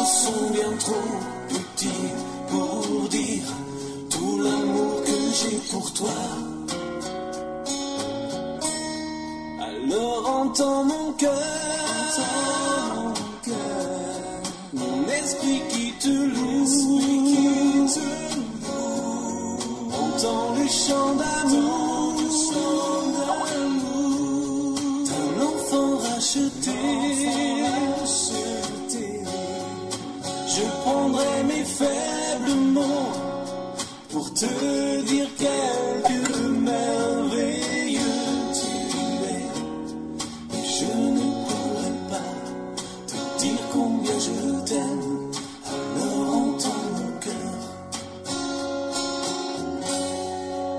mots sont bien trop petits pour dire tout l'amour que j'ai pour toi. Alors entends mon cœur, mon esprit qui te loue, entends le chant d'amour, d'un enfant racheté. Je prendrai mes faibles mots pour te dire quelque merveilleux tu es. Et je ne pourrai pas te dire combien je t'aime. Alors entends mon cœur.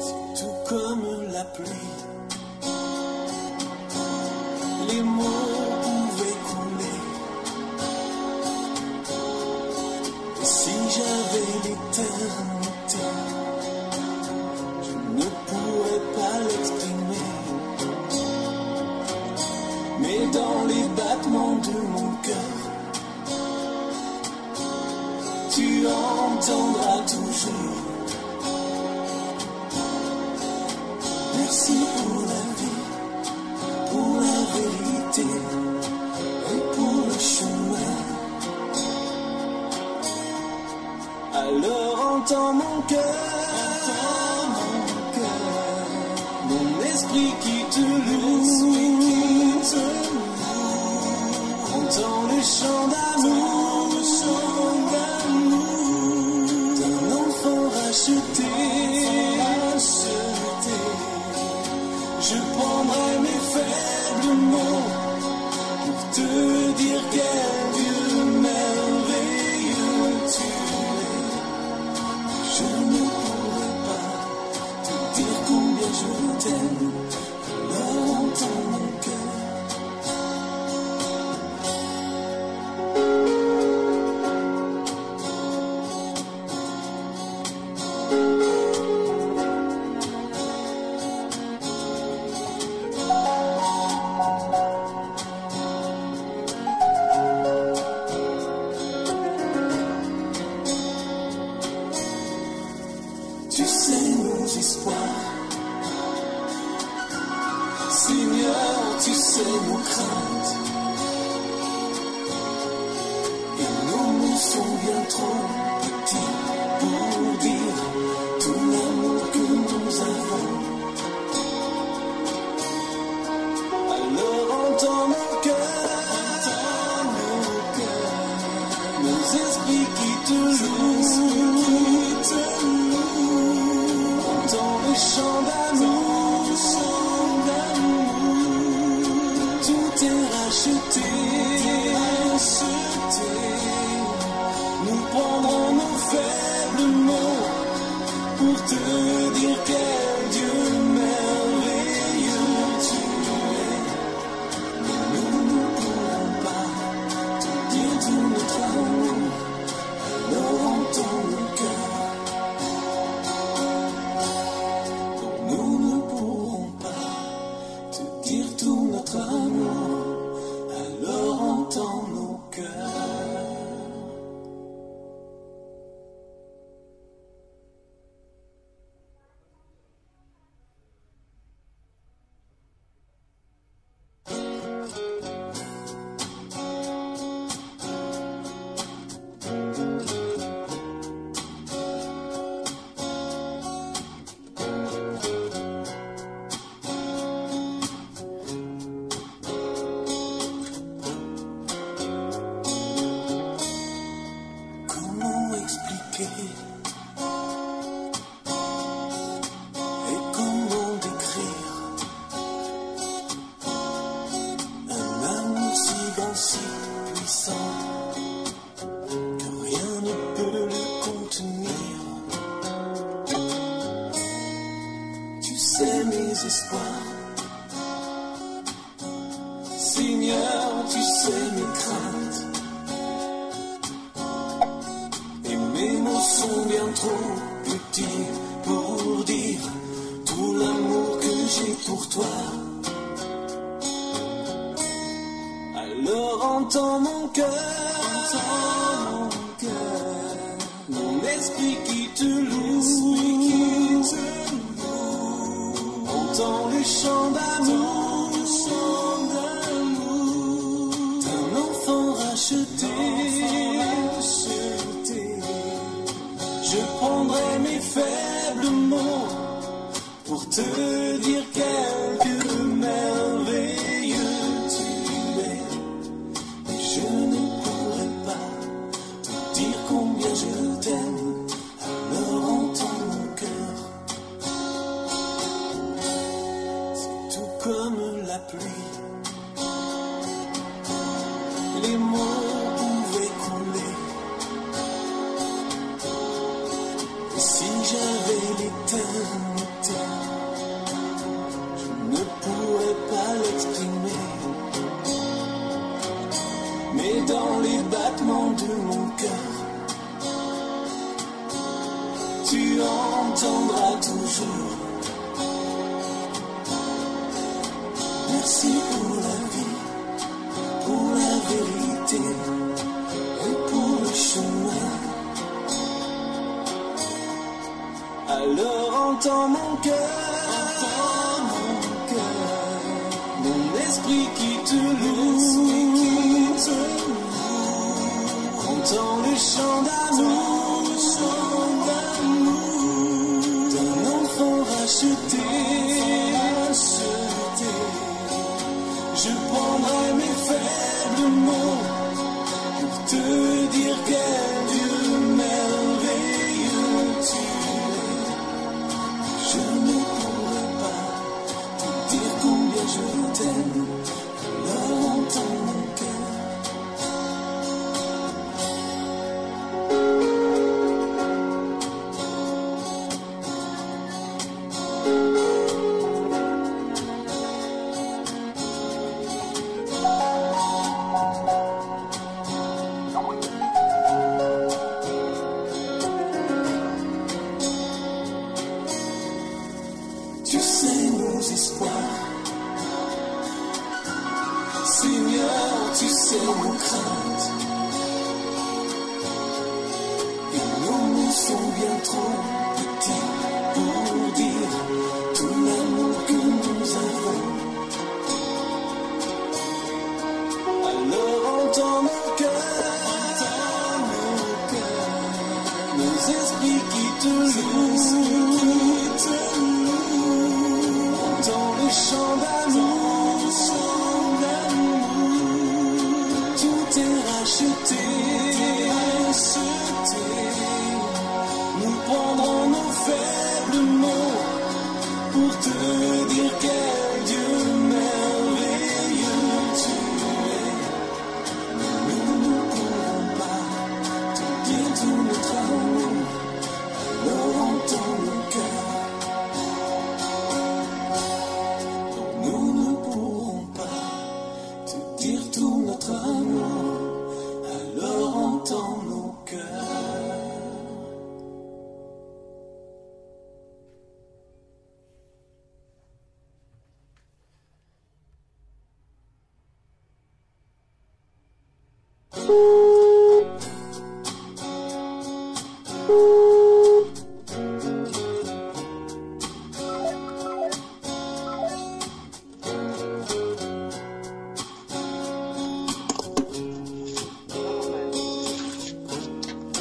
C'est tout comme la pluie. Les mots pouvaient couler. Et si j'avais l'éternité, je ne pourrais pas l'exprimer. Mais dans les battements de mon cœur, tu entendras toujours. Merci pour la vie, pour la vérité et pour le chemin. Alors entends mon cœur, mon esprit qui te loue, entends le chant d'amour, d'un enfant racheté. Je prendrai mes faibles mots pour te dire quel Dieu merveilleux tu es. Je ne pourrai pas te dire combien je t'aime. Alors entends mon cœur. Tu sais nos espoirs, Seigneur, tu sais nos craintes. Et nos mots sont bien trop petits pour dire tout l'amour que nous avons. Alors entends mon cœur, nos esprits qui te louent. Entends le chant d'amour, tout est racheté. Nous prendrons nos faibles mots pour te dire quel Dieu merveilleux tu es. Mais nous ne pourrons pas te dire tout notre amour. Alors entends mon cœur. Nous ne pourrons pas te dire tout notre amour, alors entends nos cœurs. Et comment décrire un amour si grand, si puissant que rien ne peut le contenir. Tu sais mes espoirs, Seigneur, tu sais mes craintes. Mes mots sont bien trop petits pour dire tout l'amour que j'ai pour toi. Alors entends mon cœur, mon esprit qui te loue, entends le chant d'amour, d'un enfant racheté. Je prendrai mes faibles mots pour te dire quelque merveilleux tu es. Mais je ne pourrai pas te dire combien je t'aime. Alors entends mon cœur. C'est tout comme la pluie. Les mots pouvaient couler. Et si j'avais l'éternité, je ne pourrais pas l'exprimer. Mais dans les battements de mon cœur, tu entendras toujours. Merci pour la vie, pour la vérité et pour le chemin. Alors entends mon cœur, mon esprit qui te loue, entends le chant d'amour, d'un enfant racheté. Je prendrai mes faibles mots pour te dire quel Dieu merveilleux tu es. Je ne pourrai pas te dire combien je t'aime. Alors entends mon cœur. Tu sais nos espoirs, Seigneur, tu sais nos craintes. Et nous sommes bien trop petits pour dire tout l'amour que nous avons. Alors entends mon cœur, nos esprits qui te louent, entends le chant d'amour, tout est racheté. Nous prendrons nos faibles mots pour te dire quel Dieu merveilleux tu es. Nous ne pourrons pas te dire tout notre amour. Alors entends mon cœur. Nous ne pourrons pas te dire tout notre amour. Alors entends nos cœurs.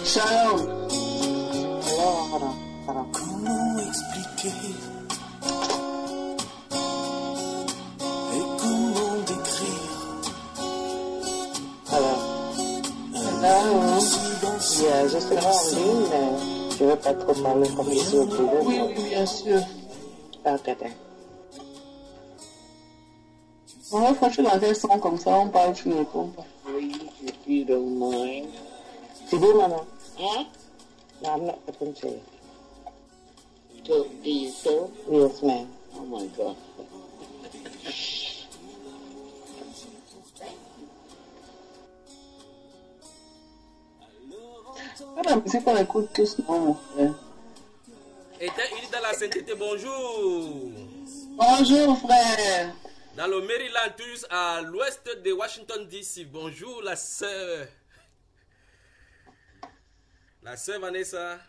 Shalom. Comment expliquer et comment décrire Alors, là, je serai en ligne, mais je ne veux pas trop parler comme ici au bureau. Oui, bien sûr. Ah, peut-être. On va faire la version comme ça, on parle, tu ne réponds pas. Please, if you don't mind. Tu dis, maman? Huh? No, I'm not going to say it. To you sure? Yes, ma'am. Oh my God. La musique qu'on écoute tous, non, mon frère. Et il est dans la sainteté, bonjour. Bonjour, frère. Dans le Maryland, tous à l'ouest de Washington DC. Bonjour la sœur. La sœur Vanessa.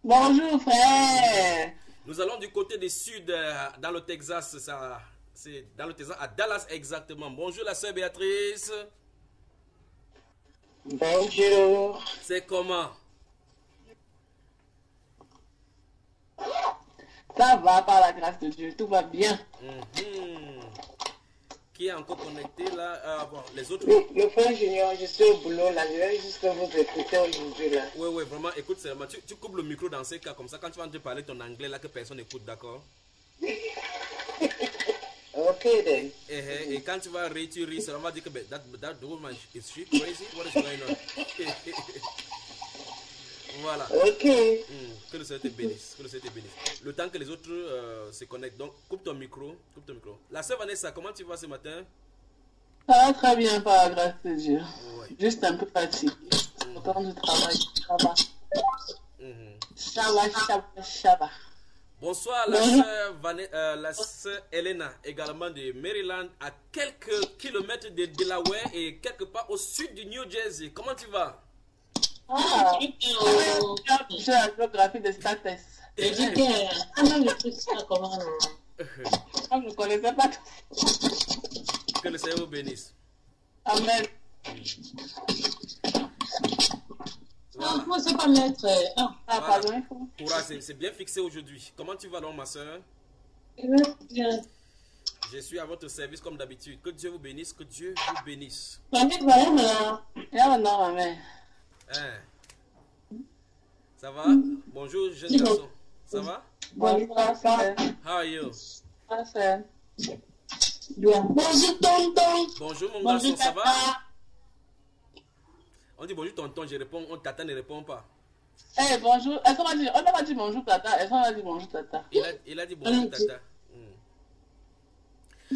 Bonjour frère. Nous allons du côté du sud, dans le Texas. C'est dans le Texas, à Dallas exactement. Bonjour la sœur Béatrice. Bonjour. C'est comment? Ça va par la grâce de Dieu, tout va bien. Qui est encore connecté là? Bon, les autres. Oui, le frère Junior, je suis au boulot là, je vais juste vous écouter aujourd'hui là. Oui, vraiment, écoute seulement, tu coupes le micro dans ces cas comme ça, quand tu vas te parler ton anglais là que personne n'écoute, d'accord? Ok then. Et quand tu vas rire, tu ris, ça va dire que that woman, is she crazy? What is going on? Voilà. Ok. Que le Seigneur te bénisse. Que le Seigneur te bénisse. Le temps que les autres se connectent. Donc, coupe ton micro. Coupe ton micro. La sœur Vanessa, comment tu vas ce matin? Ça va très bien par la grâce de Dieu. Ouais. Juste un peu fatigué. Au temps du travail. Ça va. Ça va. Bonsoir la sœur Elena, également de Maryland, à quelques kilomètres de Delaware et quelque part au sud du New Jersey. Comment tu vas? Ah, je la géographie de States. Je dis que Anna ne peut pas comment. Je ne connaissais pas. Que le Seigneur vous bénisse. Amen. Non, il ne faut pas mettre. Ah, Voilà. pardon, il faut. Courage, c'est bien fixé aujourd'hui. Comment tu vas donc, ma soeur? Bien. Je suis à votre service comme d'habitude. Que Dieu vous bénisse, que Dieu vous bénisse. Non, amen. Hein? Ça va? Bonjour, jeune garçon. Ça va? Bonjour, frère. How are you? Frère. Bien. Bonjour, tonton. Bonjour, mon garçon, ça va? On dit bonjour, tonton, je réponds, tata ne répond pas. Eh, bonjour. Est-ce qu'on va dire, on n'a pas dit bonjour, tata. Est-ce qu'on va dire bonjour, tata? Il a dit bonjour, tata.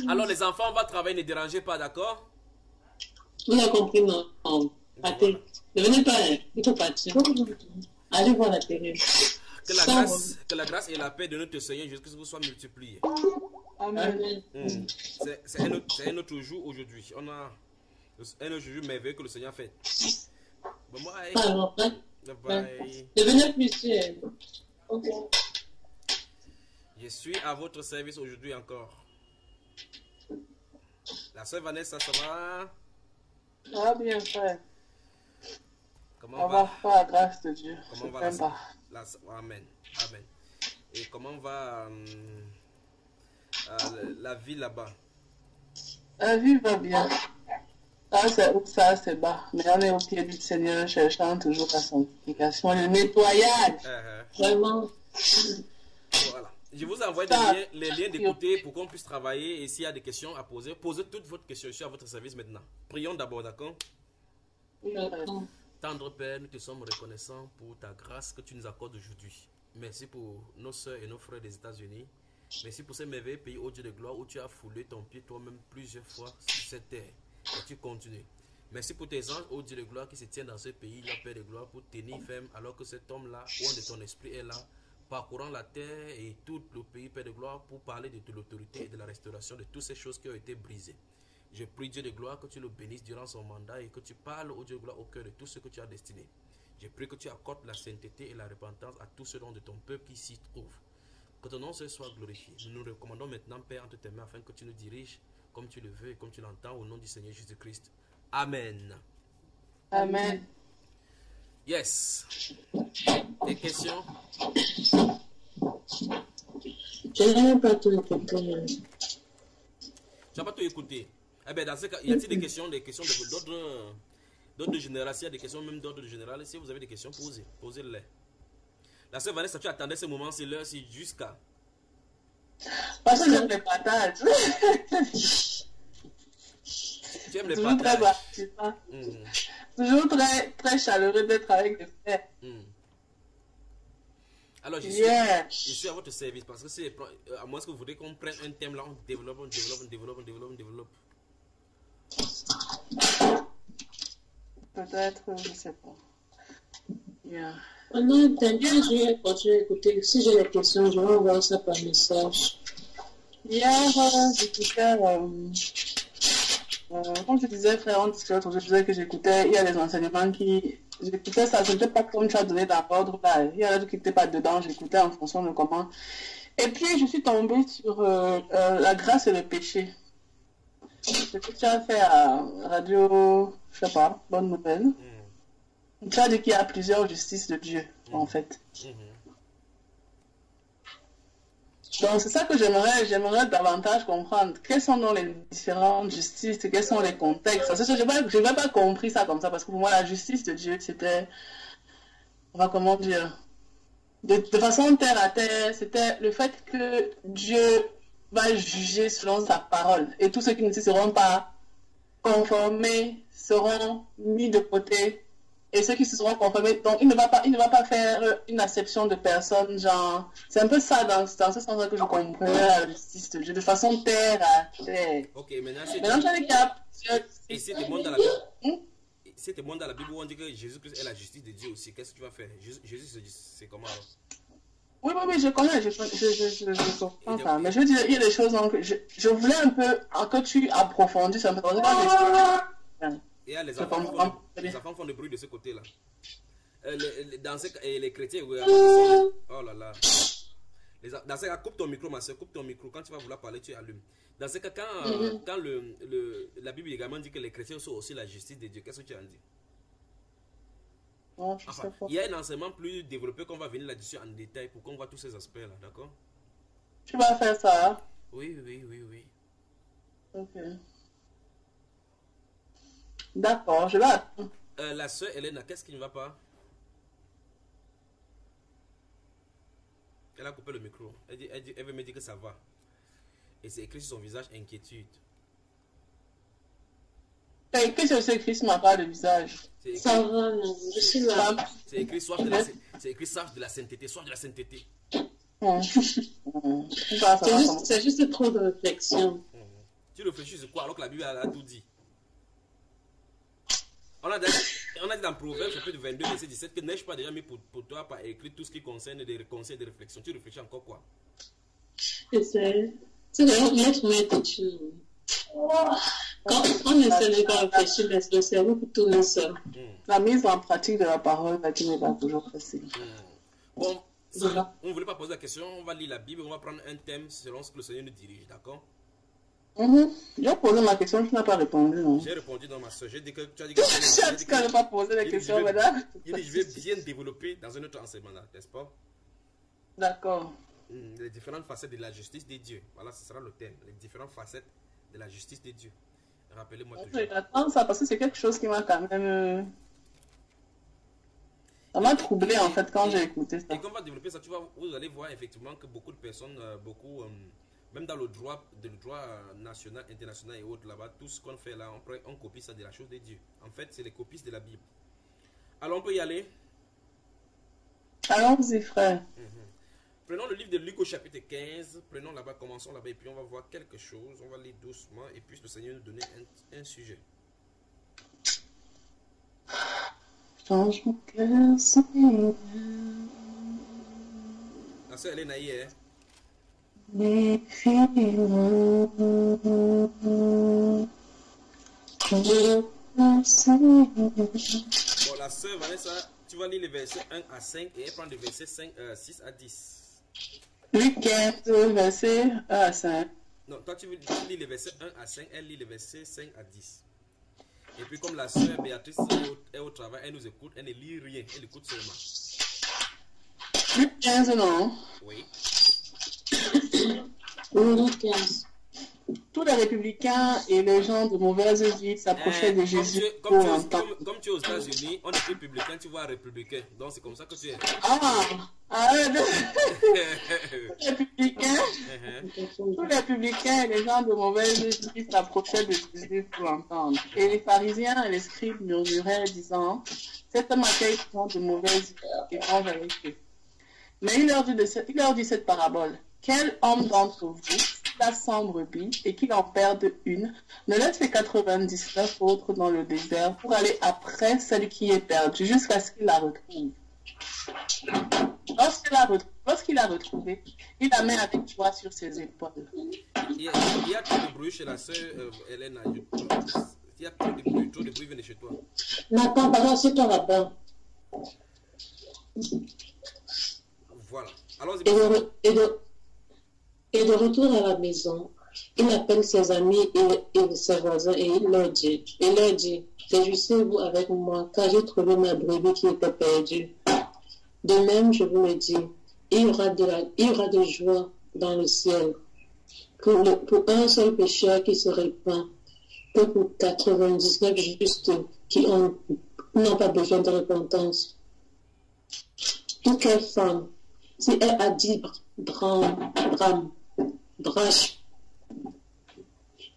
Alors, les enfants, on va travailler, ne dérangez pas, d'accord? On a compris, non. Partez. Ne venez pas, il faut partir. Allez voir la télé. Que la grâce et la paix de notre Seigneur Jésus-Christ vous soient multipliées. Amen. C'est un autre jour aujourd'hui. On a un autre jour merveilleux que le Seigneur fait. Bon, bye. Bye. Devenez plus sûr. Ok. Je suis à votre service aujourd'hui encore. La sœur Vanessa, ça va? Ça va bien, frère. Comment On va faire la grâce de Dieu. Comment va Amen. Amen. Et comment va la vie là-bas? La vie va bien. Ça c'est haut, ça c'est bas. Mais on est au pied du Seigneur cherchant toujours la sanctification, le nettoyage. Vraiment. Voilà. Je vous envoie les liens d'écouter pour qu'on puisse travailler. Et s'il y a des questions à poser, posez toutes vos questions. Je suis à votre service maintenant. Prions d'abord, d'accord? Tendre Père, nous te sommes reconnaissants pour ta grâce que tu nous accordes aujourd'hui. Merci pour nos soeurs et nos frères des États-Unis. Merci pour ce merveilleux pays, ô Dieu de gloire, où tu as foulé ton pied toi-même plusieurs fois sur cette terre. Et tu continues. Merci pour tes anges, ô Dieu de gloire, qui se tiennent dans ce pays, la Père de gloire, pour tenir ferme, alors que cet homme-là, loin de ton esprit, est là, parcourant la terre et tout le pays, Père de gloire, pour parler de l'autorité et de la restauration de toutes ces choses qui ont été brisées. Je prie, Dieu de gloire, que tu le bénisses durant son mandat et que tu parles, ô Dieu de gloire, au cœur de tout ce que tu as destiné. Je prie que tu accordes la sainteté et la repentance à tous ceux de ton peuple qui s'y trouvent. Que ton nom soit glorifié. Nous nous recommandons maintenant, Père, entre tes mains, afin que tu nous diriges comme tu le veux et comme tu l'entends, au nom du Seigneur Jésus-Christ. Amen. Amen. Yes. Des questions? Je n'ai pas tout écouté. Tu n'as pas tout écouté? Eh bien, dans ce cas, y a-t-il des questions d'ordre général? S'il y a des questions même d'ordre général, si vous avez des questions, posez-les. La sœur Vanessa, tu attendais ce moment, c'est l'heure-ci jusqu'à... Parce que j'aime les patates. Tu aimes les Toujours très patates? participant. Toujours très, très chaleureux d'être avec des frères. Alors, je suis à votre service parce que c'est à moins que vous voudrez qu'on prenne un thème là, on développe. Peut-être, je ne sais pas. Yeah. Non, t'inquiète, je vais continuer à écouter. Si j'ai des questions, je vais envoyer ça par message. Hier, j'écoutais, comme je disais, frère, je disais que j'écoutais, il y a des enseignements qui, j'écoutais ça, c'était pas comme tu as donné d'ordre, là, il y a d'autres qui n'étaient pas dedans, j'écoutais en fonction de comment. Et puis, je suis tombée sur la grâce et le péché. Ce que tu as fait à Radio, je sais pas, Bonne Nouvelle. Tu as dit qu'il y a plusieurs justices de Dieu, en fait. Donc, c'est ça que j'aimerais davantage comprendre. Quelles sont donc les différentes justices, quels sont les contextes. Parce que je n'avais pas compris ça comme ça, parce que pour moi, la justice de Dieu, c'était, on va comment dire, de façon terre à terre, c'était le fait que Dieu va juger selon sa parole. Et tous ceux qui ne se seront pas conformés seront mis de côté. Et ceux qui se seront conformés, donc il ne va pas faire une acception de personne, genre, c'est un peu ça dans ce sens-là que je comprends la justice de Dieu, de façon terre à terre. Ok, maintenant, j'en ai qu'il y a et si tu montes dans la Bible, si tu montes dans la Bible où on dit que Jésus-Christ est la justice de Dieu aussi, qu'est-ce que tu vas faire? Jésus, c'est comment alors? Oui, je connais, je comprends ça. Mais je veux dire, il y a des choses, donc, je voulais un peu que tu approfondisses un peu. Et les enfants font du bruit de ce côté-là. Les chrétiens, oh là là. Dans ce cas, coupe ton micro, ma soeur, coupe ton micro. Quand tu vas vouloir parler, tu allumes. Dans ce cas, quand la Bible également dit que les chrétiens sont aussi la justice de Dieu, qu'est-ce que tu en dis? Oh, enfin, il y a un enseignement plus développé qu'on va venir là-dessus en détail pour qu'on voit tous ces aspects-là, d'accord? Tu vas faire ça? Hein? Oui. Ok. D'accord, je vais attendre. La soeur Hélène, qu'est-ce qui ne va pas? Elle a coupé le micro. Elle veut me dire que ça va. Et c'est écrit sur son visage inquiétude. C'est écrit sur ce Christ m'a pas le visage. Ça va, non, je suis là. C'est écrit soif de la sainteté, soif de la sainteté. C'est juste trop de réflexion. Tu réfléchis sur quoi alors que la Bible a tout dit? On a dit dans Proverbes chapitre 22 verset 17 que n'ai-je pas déjà mis pour toi par écrit tout ce qui concerne des conseils de réflexion. Tu réfléchis encore quoi? C'est notre méthode. Quand on essaie de réfléchir, le cerveau tourne seul. La mise en pratique de la parole qui n'est pas toujours facile. Bon, on ne voulait pas poser la question, on va lire la Bible, on va prendre un thème selon ce que le Seigneur nous dirige, d'accord? J'ai posé ma question, tu n'as pas répondu. J'ai répondu dans ma soeur. J'ai dit que tu as dit que tu n'as pas posé la question, madame. Il dit je vais bien développer dans un autre enseignement, n'est-ce pas? D'accord. Les différentes facettes de la justice de Dieu. Voilà, ce sera le thème. Les différentes facettes de la justice de Dieu. Rappelez-moi toujours. J'attends ça parce que c'est quelque chose qui m'a quand même... Ça m'a troublé en fait quand j'ai écouté ça. Et quand on va développer ça, vous allez voir effectivement que beaucoup de personnes, même dans le droit national, international et autres là-bas, tout ce qu'on fait là, on copie ça de la chose de Dieu. En fait, c'est les copies de la Bible. Alors on peut y aller? Allons-y, frère. Prenons le livre de Luc au chapitre 15. Prenons là-bas, commençons là-bas et puis on va voir quelque chose. On va lire doucement et puis le Seigneur nous donner un sujet. Change mon cœur, Seigneur. La soeur Hélène Aïe, hein? Les filles. Bon, la soeur Vanessa, tu vas lire les versets 1 à 5 et elle prend les versets 6 à 10. Luc 15, verset 1 à 5. Non, toi tu lis les versets 1 à 5, elle lit les versets 5 à 10. Et puis comme la soeur Béatrice est au travail, elle nous écoute, elle ne lit rien, elle écoute seulement. Luc 15, non? Oui. Luc 15. Tous les républicains et les gens de mauvaise vie s'approchaient de Jésus pour l'entendre. Comme tu es aux États-Unis, on est républicain, tu vois républicain. Donc c'est comme ça que tu es. Tous les républicains et les gens de mauvaise vie s'approchaient de Jésus pour l'entendre. Et les pharisiens et les scribes murmuraient disant, cet homme accueille des gens de mauvaise vie et mange avec eux. Mais il leur dit cette parabole. Quel homme d'entre vous, s'il a 100 brebis et qu'il en perde une, ne laisse les 99 autres dans le désert pour aller après celle qui est perdue jusqu'à ce qu'il la retrouve? Lorsqu'il a retrouvé, il la met avec joie sur ses épaules. Il y a trop de bruit chez la sœur Hélène. Il y a trop de bruit venez chez toi. Nathan, pardon, c'est toi là-bas. Voilà. Alors, Et de retour à la maison, il appelle ses amis et ses voisins et il leur dit, réjouissez-vous avec moi car j'ai trouvé ma brebis qui était perdue. De même, je vous le dis, il y aura de joie dans le ciel pour un seul pécheur qui se répand que pour 99 justes qui n'ont pas besoin de repentance. Toute quelle femme, si elle a 10 brachs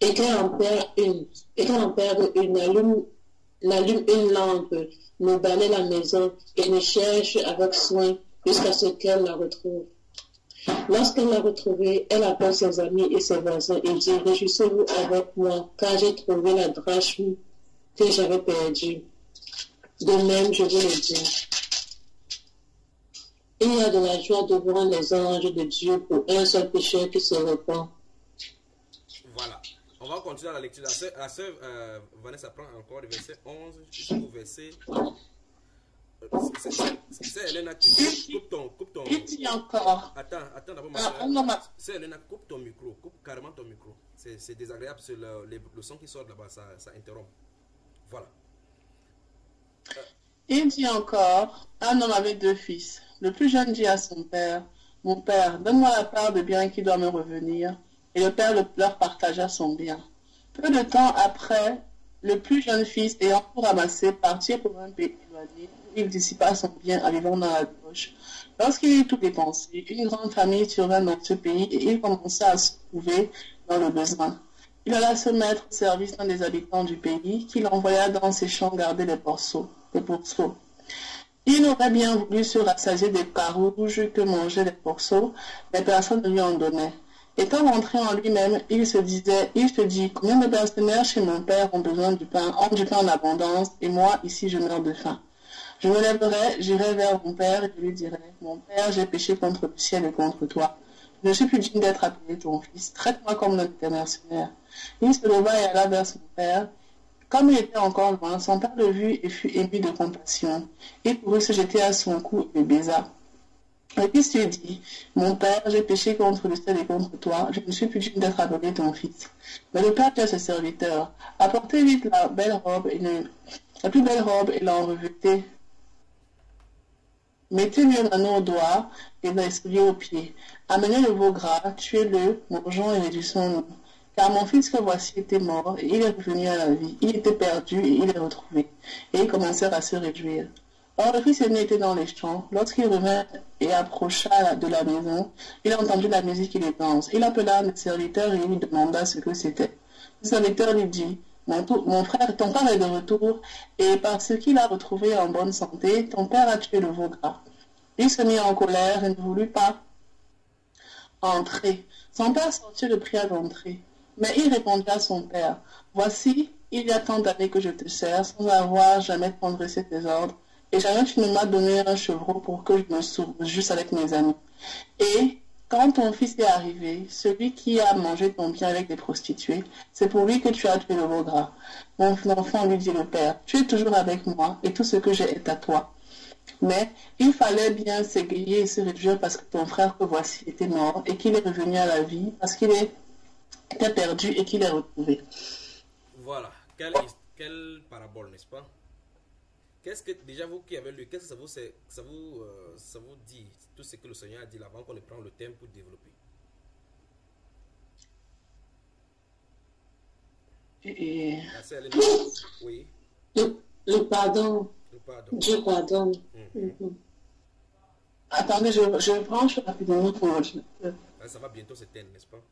et qu'elle en perd une, n'allume une lampe, ne balaie la maison et ne cherche avec soin jusqu'à ce qu'elle la retrouve. Lorsqu'elle l'a retrouvée, elle appelle ses amis et ses voisins et dit, réjouissez-vous avec moi, car j'ai trouvé la drachme que j'avais perdue. De même, je vous le dis. Il y a de la joie devant les anges de Dieu pour un seul pécheur qui se repent. Voilà. On va continuer la lecture. La sœur Vanessa prend encore le verset 11 jusqu'au verset... C'est Hélène, coupe ton... Il dit encore. Attends d'abord, ma sœur. C'est Hélène, coupe ton micro. Coupe carrément ton micro. C'est désagréable, c'est le son qui sort là-bas, ça interrompt. Voilà. Il dit encore, un homme avait 2 fils. Le plus jeune dit à son père, mon père, donne-moi la part de bien qui doit me revenir. Et le père leur partagea son bien. Peu de temps après, le plus jeune fils, ayant tout ramassé, partit pour un pays éloigné. Il dissipa son bien en vivant dans la débauche. Lorsqu'il eut tout dépensé, une grande famille survint dans ce pays et il commença à se trouver dans le besoin. Il alla se mettre au service d'un des habitants du pays, qu'il envoya dans ses champs garder les pourceaux. Il aurait bien voulu se rassasier des carouges que mangeaient les pourceaux, mais personne ne lui en donnait. Étant rentré en lui-même, il se dit, combien de mercenaires chez mon père ont besoin du pain en abondance, et moi, ici, je meurs de faim. Je me lèverai, j'irai vers mon père et je lui dirai, mon père, j'ai péché contre le ciel et contre toi. Je ne suis plus digne d'être appelé ton fils. Traite-moi comme l'un de tes mercenaires. Il se leva et alla vers son père. Comme il était encore loin, son père le vit et fut ému de compassion. Il courut se jeter à son cou et le baisa. Le fils lui dit, mon père, j'ai péché contre le ciel et contre toi, je ne suis plus digne d'être appelé ton fils. Mais le père dit à ses serviteurs, apportez vite la plus belle robe et l'en revêtez. Mettez-lui un anneau au doigt et un escalier au pied. Amenez le veau gras, tuez-le, mangeons et réduisons-nous. Car mon fils que voici était mort et il est revenu à la vie. Il était perdu et il est retrouvé. Et ils commencèrent à se réjouir. Or le fils aîné était dans les champs. Lorsqu'il revint et approcha de la maison, il entendit la musique et les danses. Il appela un des serviteurs et lui demanda ce que c'était. Le serviteur lui dit, mon frère, ton père est de retour, et parce qu'il a retrouvé en bonne santé, ton père a tué le veau gras. Il se mit en colère et ne voulut pas entrer. Son père sortit le pria d'entrer. Mais il répondit à son père, voici, il y a tant d'années que je te sers, sans avoir jamais transgressé tes ordres, et jamais tu ne m'as donné un chevreau pour que je me sauve juste avec mes amis. Et quand ton fils est arrivé, celui qui a mangé ton bien avec des prostituées, c'est pour lui que tu as tué le veau gras. Mon enfant, lui dit le père, tu es toujours avec moi, et tout ce que j'ai est à toi. Mais il fallait bien s'égayer et se réjouir parce que ton frère que voici était mort, et qu'il est revenu à la vie, parce qu'il était perdu et qu'il est retrouvé. Voilà, quelle parabole, n'est-ce pas? Qu'est-ce que, déjà vous qui avez lu, qu'est-ce que ça vous dit, tout ce que le Seigneur a dit là, avant qu'on ne prenne le temps pour développer? Oui. Le pardon. Le pardon. Dieu pardonne. Attendez, je branche rapidement pour l'ordinateur. Ça va bientôt s'éteindre, n'est-ce pas?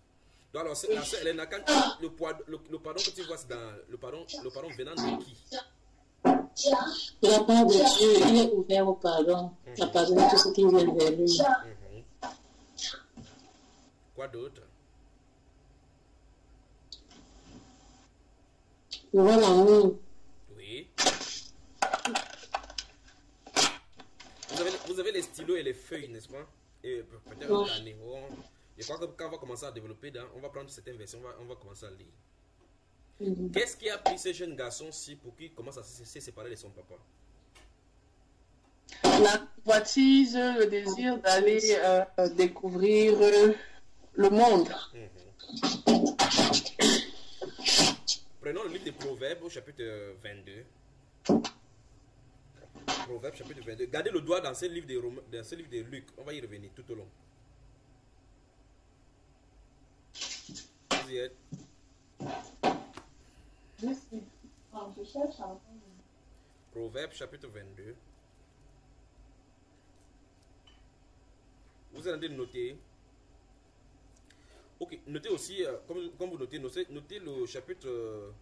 Donc alors, Hélène, le pardon que tu vois, c'est dans le pardon venant de qui? De la part de Dieu, il est ouvert au pardon. Il a pardonné tout ce qui vient vers lui. Quoi d'autre? Voilà, oui. Oui. vous avez les stylos et les feuilles, n'est-ce pas? Et peut-être un carnet. Je crois que quand on va commencer à développer, on va prendre certaines versions, on va commencer à lire. Qu'est-ce qui a pris ces jeunes garçons-ci pour qu'ils commencent à se séparer de son papa? La convoitise, le désir d'aller découvrir le monde. Prenons le livre des Proverbes au chapitre 22. Proverbes chapitre 22. Gardez le doigt dans ce livre de Luc. On va y revenir tout au long. Vous y êtes? Je cherche un peu. Proverbes chapitre 22. Vous allez noter. Ok, notez aussi, comme vous notez, notez le chapitre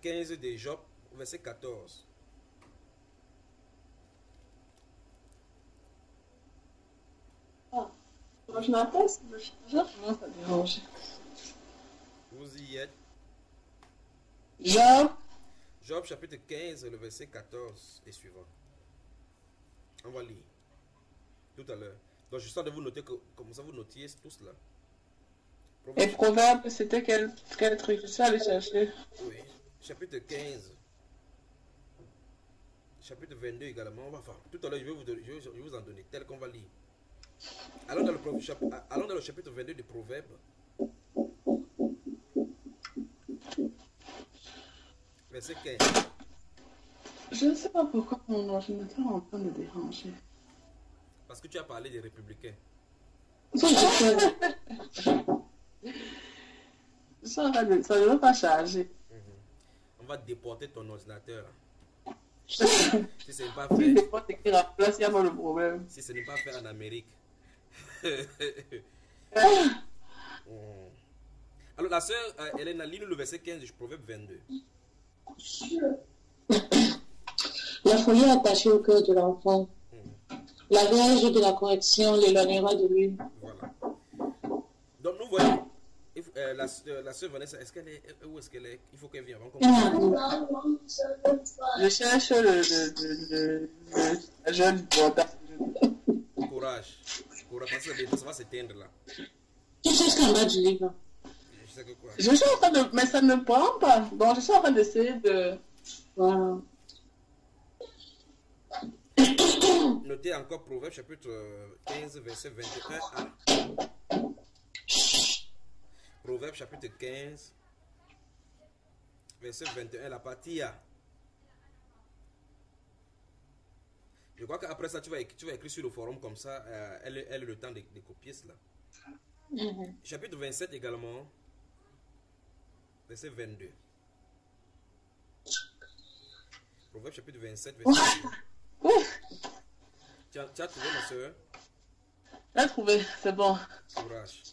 15 de Job, verset 14. Je m'appelle, je commence à déranger. Vous y êtes? Job chapitre 15, le verset 14 et suivant. On va lire tout à l'heure. Donc je sens de vous noter comme ça vous notiez tout cela. Et Proverbe, c'était quel truc? Je suis allé chercher. Oui, chapitre 15. Chapitre 22 également. On va faire. Tout à l'heure, je vais vous en donner tel qu'on va lire. Allons dans le chapitre 22 de Proverbe. Verset 15. Je ne sais pas pourquoi mon ordinateur est en train de déranger. Parce que tu as parlé des républicains. Ça ne veut pas charger. On va déporter ton ordinateur. Si Ce n'est pas c'est fait. pas écrit en place, il y a pas le problème. Si ce n'est pas fait en Amérique. Alors la sœur Hélène, lis le verset 15 du Proverbe 22. La folie est attachée au cœur de l'enfant. La verge de la correction l'éloignera de lui. Voilà. Donc nous voyons la sœur Vanessa, est-ce qu'elle est où est-ce qu'elle est? Il faut qu'elle vienne avant qu'on commence. Je cherche le jeune portable. Courage. Courage, parce que ça va s'éteindre là. Tu cherches en bas du livre. Je sais que quoi. Je suis en train de... Mais ça ne prend pas. Donc je suis en train d'essayer de... Voilà. Notez encore Proverbe chapitre 15 verset 21a. Proverbe chapitre 15 verset 21, la partie A. Je crois qu'après ça, tu vas écrire sur le forum comme ça, elle a le temps de copier cela. Chapitre 27 également, verset 22. Proverbe chapitre 27, verset 22. Tu as trouvé, ma soeur? J'ai trouvé, c'est bon. Courage.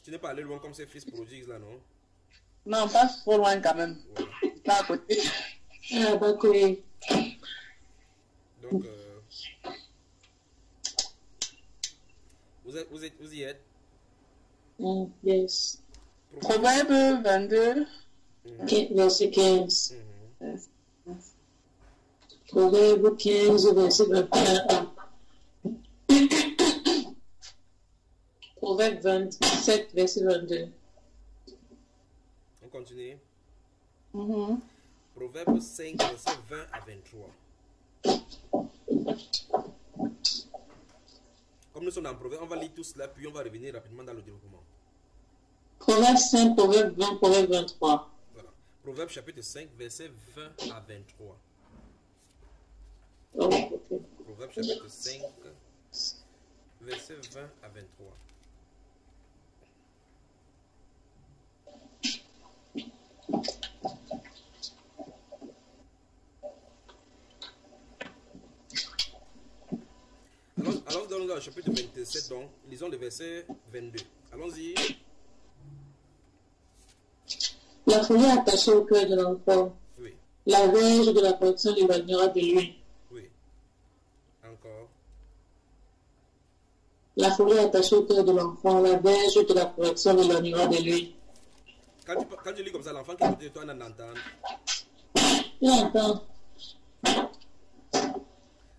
Tu n'es pas allé loin comme ces fils prodigues là, non? Non, pas trop loin quand même. Voilà. Pas à côté. Ah, d'accord. Donc, vous y êtes? Yes. Proverbe 22. Verset 15. Yes. Proverbe 15, verset 21. Proverbe 27, verset 22. On continue. Mm-hmm. Proverbe 5, verset 20 à 23. Comme nous sommes dans Proverbe, on va lire tout cela, puis on va revenir rapidement dans le développement. Proverbe 5, Proverbe 20, Proverbe 23. Voilà. Proverbe chapitre 5, verset 20 à 23. Oh, okay. Proverbe chapitre 5, verset 20 à 23. Alors dans le chapitre 27, donc, lisons le verset 22. Allons-y. La folie est attachée au cœur de l'enfant. Oui, La verge de la correction l'éloignera de lui. oui. Encore. La folie est attachée au cœur de l'enfant. La verge de la correction l'éloignera de lui. Quand tu lis comme ça, l'enfant qui est à côté de toi n'en entend. Il entend.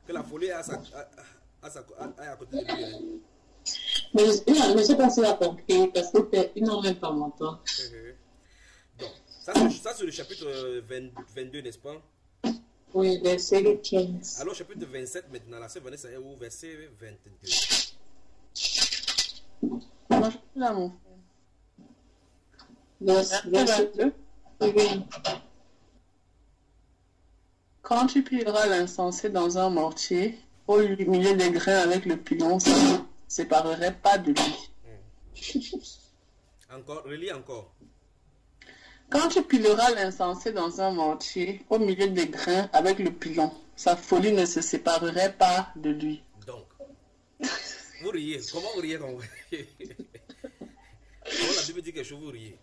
Que la folie est à côté de lui. Hein. Mais je ne sais pas si elle a compris, parce qu'ils n'ont même pas mon temps. Donc, ça c'est le chapitre 22, n'est-ce pas? Oui, verset 15. Alors, chapitre 27 maintenant, la sœur Vanessa est où? Verset 22. Moi, je suis là, mon frère. Verset 22. Oui. Quand tu pilleras l'insensé dans un mortier, au milieu des grains avec le pilon, ça ne se séparerait pas de lui. Encore, relis encore. Quand tu pileras l'insensé dans un mortier, au milieu des grains avec le pilon, sa folie ne se séparerait pas de lui. Donc, vous riez. Comment vous riez quand vous riez? Quand la Bible dit quelque chose, vous riez.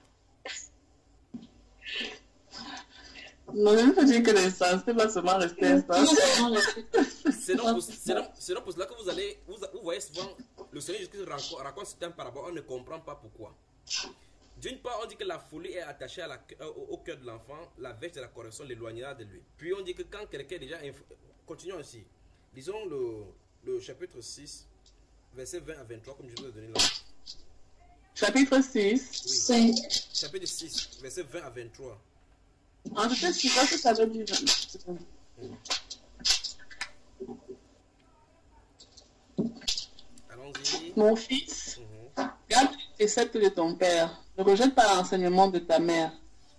Non, je veux dire que l'insensé va seulement rester insensé. C'est donc pour cela que vous voyez souvent le Seigneur Jésus raconte certaines paraboles, on ne comprend pas pourquoi. D'une part, on dit que la folie est attachée au cœur de l'enfant, la verge de la correction l'éloignera de lui. Puis on dit que quand quelqu'un est déjà... Continuons ici. Disons le chapitre 6, verset 20 à 23, comme je vous ai donné là. Chapitre 6. Oui. Chapitre 6, verset 20 à 23. En tout cas, je ne sais pas ce que ça veut dire. Allons-y. Mon fils, garde les préceptes de ton père. Ne rejette pas l'enseignement de ta mère.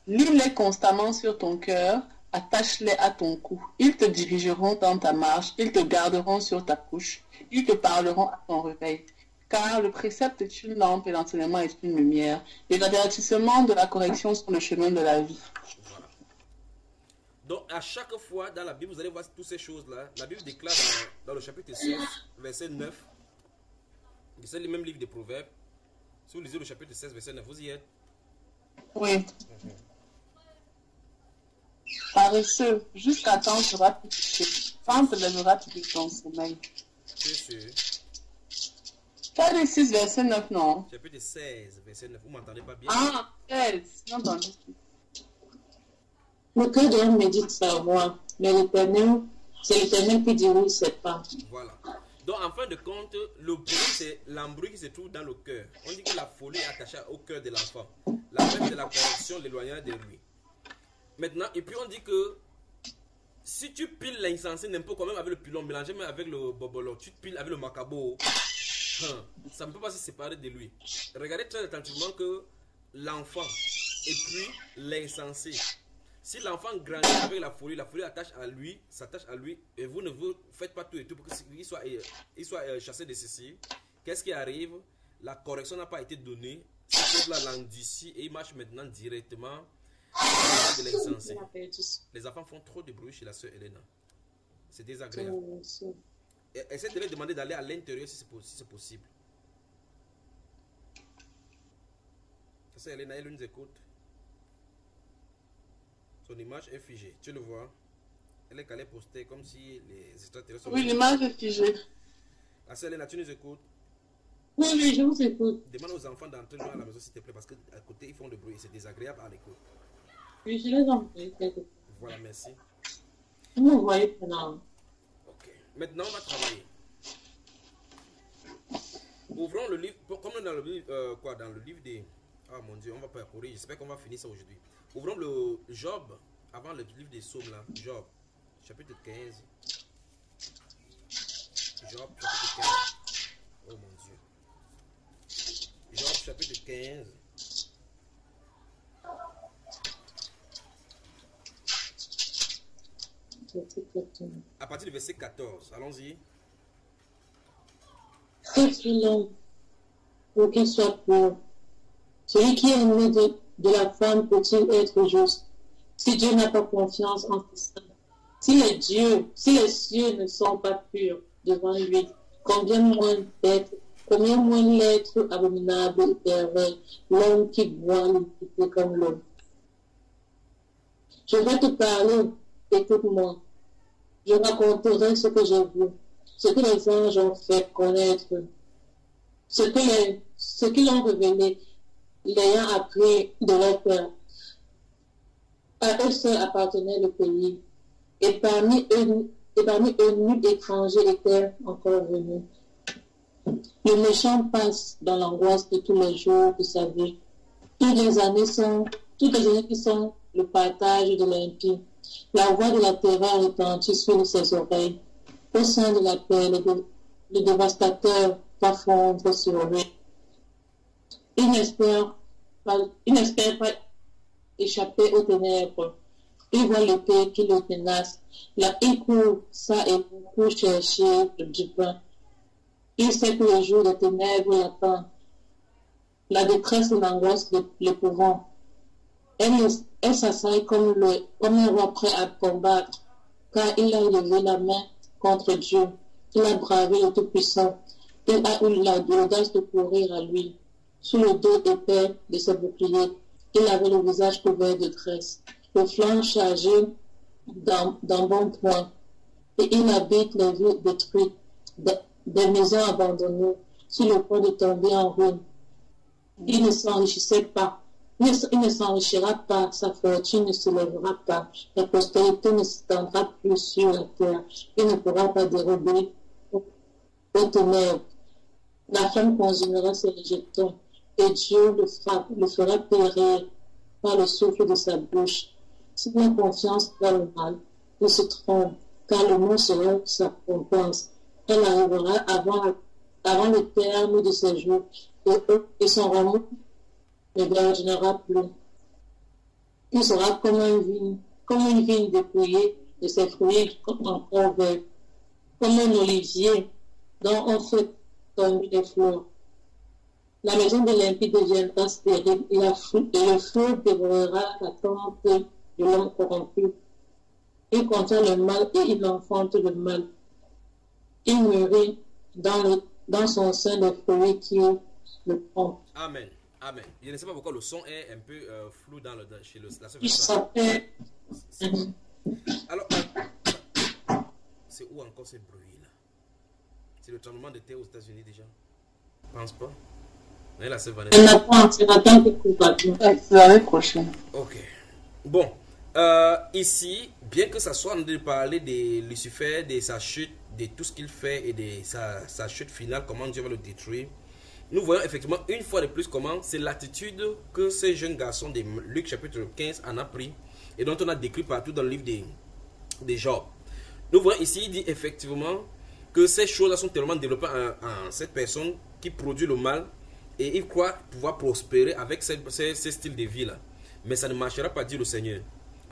Lis-les constamment sur ton cœur. Attache-les à ton cou. Ils te dirigeront dans ta marche. Ils te garderont sur ta couche. Ils te parleront à ton réveil. Car le précepte est une lampe et l'enseignement est une lumière. Et l'avertissement de la correction sur le chemin de la vie. Voilà. Donc, à chaque fois dans la Bible, vous allez voir toutes ces choses-là. La Bible déclare dans le chapitre 16, verset 9, c'est le même livre des Proverbes. Si vous lisez le chapitre 16, verset 9, vous y êtes. Oui. Paresseux, jusqu'à temps seras-tu couché. Quand te lèveras-tu de ton sommeil? C'est sûr. Chapitre 6, verset 9, non? Chapitre 16, verset 9. Vous m'entendez pas bien? Ah, 16. Non, non. Le cœur de l'homme médite sa voix, mais l'Éternel, c'est l'Éternel qui dirige ses pas. Voilà. Donc, en fin de compte, le bruit, c'est l'embrouille qui se trouve dans le cœur. On dit que la folie est attachée au cœur de l'enfant. La même de la correction l'éloignera de lui. Maintenant, et puis on dit que si tu piles l'insensé n'importe quoi, même avec le pilon, mélangé même avec le bobolo, tu piles avec le macabo, ça ne peut pas se séparer de lui. Regardez très attentivement que l'enfant et puis l'insensé. Si l'enfant grandit avec la folie s'attache à lui, et vous ne vous faites pas tout et tout pour qu'il soit chassé de ceci, qu'est-ce qui arrive? La correction n'a pas été donnée, cette chose-là l'endurcit et il marche maintenant directement de l'insensé. Les enfants font trop de bruit chez la sœur Elena. C'est désagréable. Essaie de lui demander d'aller à l'intérieur si c'est possible. La sœur Elena, elle nous écoute. Son image est figée, tu le vois. Elle est calée postée comme si les extraterrestres... Oui, l'image est figée. La sœur Elena, tu nous écoutes? Oui, oui, je vous écoute. Demande aux enfants d'entrer à la maison s'il te plaît, parce qu'à côté ils font du bruit et c'est désagréable à l'écoute. Oui, je les envoie. Voilà, merci. Vous me voyez maintenant. Ok. Maintenant, on va travailler. Ouvrons le livre, comme dans le livre, dans le livre des... Ah mon Dieu, on va pas courir, j'espère qu'on va finir ça aujourd'hui. Ouvrons le Job, avant le livre des psaumes là, Job, chapitre 15. Job, chapitre 15. Oh mon Dieu. Job, chapitre 15. À partir du verset 14, allons-y. Qu'est-ce que l'homme pour qu'il soit pur? Celui qui est né de la femme peut-il être juste? Si Dieu n'a pas confiance en ses saints, si les cieux ne sont pas purs devant lui, combien moins l'être abominable et pervers, l'homme qui voit l'iniquité comme l'homme. Je vais te parler, écoute-moi. Je raconterai ce que j'ai vu, ce que les anges ont fait connaître, ce qu'ils ont révélé, l'ayant appris de leur père. À eux seuls appartenait le pays, et parmi eux et parmi eux, nul étranger était encore venu. Le méchant passe dans l'angoisse de tous les jours de sa vie. Toutes les années qui sont le partage de l'impie. La voix de la terreur retentit sur ses oreilles. Au sein de la paix, le dévastateur va fondre sur lui. Il n'espère pas échapper aux ténèbres. Il voit l'épée qui le menace. Là, il court ça et là pour chercher du pain. Il sait que le jour des ténèbres l'attend. La détresse et l'angoisse l'épouvant. Elle s'assaille comme un roi prêt à combattre, car il a levé la main contre Dieu. Il a bravé le Tout-Puissant. Il a eu l'audace de courir à lui. Sous le dos épais de ses boucliers, il avait le visage couvert de graisse, le flanc chargé d'un bon point. Et il habite les villes détruites, des maisons abandonnées, sur le point de tomber en ruine. Il ne s'enrichissait pas. Il ne s'enrichira pas, sa fortune ne se lèvera pas, la postérité ne s'étendra plus sur la terre, il ne pourra pas dérober aux ténèbres. La femme consumera ses rejetons, et Dieu le fera périr par le souffle de sa bouche. S'il a confiance dans le mal, il se trompe, car le mot sera sa récompense. Elle arrivera avant le terme de ses jours, et son rameau ne vergera plus. Il sera comme une vigne dépouillée de ses fruits encore verts, comme un olivier dont on fait tomber les fleurs. La maison de l'impie deviendra stérile et le feu dévorera la tombe de l'homme corrompu. Il contient le mal et il enfante le mal. Il mûrit dans son sein des fruits qui le font. Amen. Amen. Je ne sais pas pourquoi le son est un peu flou chez la sœur. Il s'appelle. Alors, c'est où encore ce bruit-là? C'est le tremblement de terre aux États-Unis déjà? Je pense pas. Mais la sœur Vanessa. C'est Nathan qui coupe à tout. C'est l'année prochaine. Ok. Bon. Ici, bien que ça soit en train de parler de Lucifer, de sa chute, de tout ce qu'il fait et de sa chute finale, comment Dieu va le détruire, nous voyons effectivement une fois de plus comment c'est l'attitude que ces jeunes garçons de Luc chapitre 15 en a pris et dont on a décrit partout dans le livre des Job. Nous voyons ici, il dit effectivement que ces choses-là sont tellement développées en cette personne qui produit le mal et il croit pouvoir prospérer avec ces styles de vie-là. Mais ça ne marchera pas, dit le Seigneur.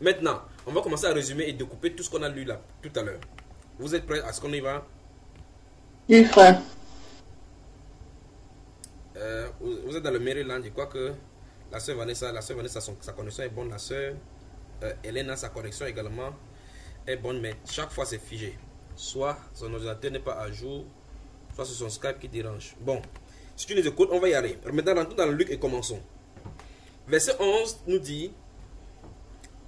Maintenant, on va commencer à résumer et découper tout ce qu'on a lu là tout à l'heure. Vous êtes prêts à ce qu'on y va? Oui, frère. Vous êtes dans le Maryland, je crois que la sœur Vanessa, sa connexion est bonne. La sœur Elena, sa connexion également est bonne, mais chaque fois c'est figé. Soit son ordinateur n'est pas à jour, soit c'est son Skype qui dérange. Bon, si tu nous écoutes, on va y aller. Maintenant, rentrons dans le Luc et commençons. Verset 11 nous dit,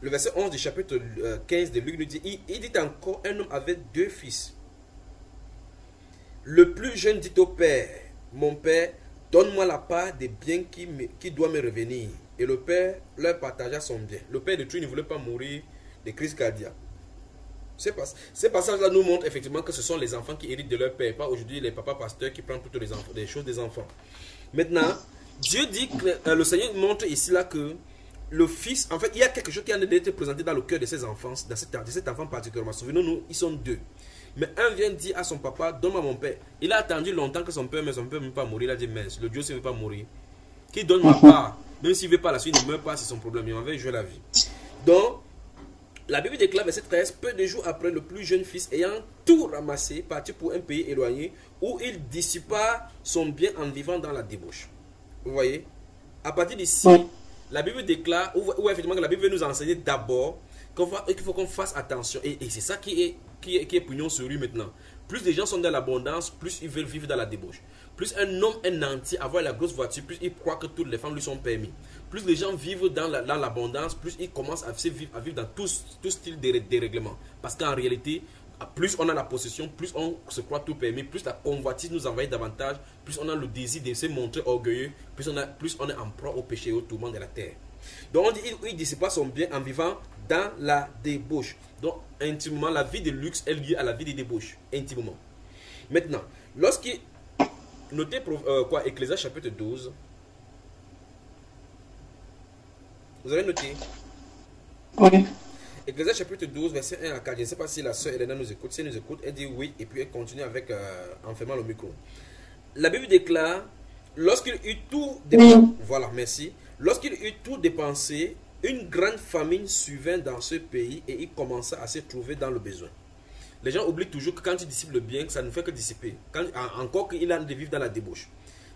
le verset 11 du chapitre 15 de Luc nous dit, il dit encore, un homme avait 2 fils. Le plus jeune dit au père, mon père, donne-moi la part des biens qui doit me revenir. Et le père leur partagea son bien. Le père de Dieu ne voulait pas mourir de crise cardiaque. Ces passages-là nous montrent effectivement que ce sont les enfants qui héritent de leur père, pas aujourd'hui les papas pasteurs qui prennent toutes les choses des enfants. Maintenant, Dieu dit que le Seigneur montre ici là que le fils, en fait, il y a quelque chose qui a été présenté dans le cœur de ces enfants, de cet enfant particulièrement. Souvenons-nous, ils sont 2. Mais un vient dire à son papa, donne-moi mon père. Il a attendu longtemps que son père, mais son père ne veut pas mourir. Il a dit, mais le Dieu ne veut pas mourir. Qui donne ma part, même s'il ne veut pas la suite, il ne meurt pas, c'est son problème. Il m'en veut jouer la vie. Donc, la Bible déclare, verset 13, peu de jours après, le plus jeune fils, ayant tout ramassé, partit pour un pays éloigné, où il dissipa son bien en vivant dans la débauche. Vous voyez? À partir d'ici, la Bible déclare, ou effectivement, la Bible veut nous enseigner d'abord qu'il faut qu'on fasse attention. Et c'est ça qui est pignon sur lui maintenant. Plus les gens sont dans l'abondance, plus ils veulent vivre dans la débauche. Plus un homme est nanti, avoir la grosse voiture, plus il croit que toutes les femmes lui sont permis. Plus les gens vivent dans l'abondance, plus ils commencent à vivre dans tout style de dérèglement. Parce qu'en réalité, plus on a la possession, plus on se croit tout permis, plus la convoitise nous envahit davantage, plus on a le désir de se montrer orgueilleux, plus on est en proie au péché et au tourment de la terre. Donc on dit, il dissipa son bien en vivant dans la débauche. Donc, intimement, la vie de luxe est liée à la vie de débauche, intimement. Maintenant, lorsqu'il... Notez Ecclésiaste chapitre 12. Vous avez noté? Oui. Ecclésiaste chapitre 12, verset 1 à 4. Je ne sais pas si la sœur Elena nous écoute. Si elle nous écoute, elle dit oui, et puis elle continue avec en fermant le micro. La Bible déclare, lorsqu'il eut tout dépensé, voilà, merci. Lorsqu'il eut tout dépensé, une grande famine survint dans ce pays et il commença à se trouver dans le besoin. Les gens oublient toujours que quand tu dissipes le bien, ça ne fait que dissiper. Encore qu'il a de vivre dans la débauche.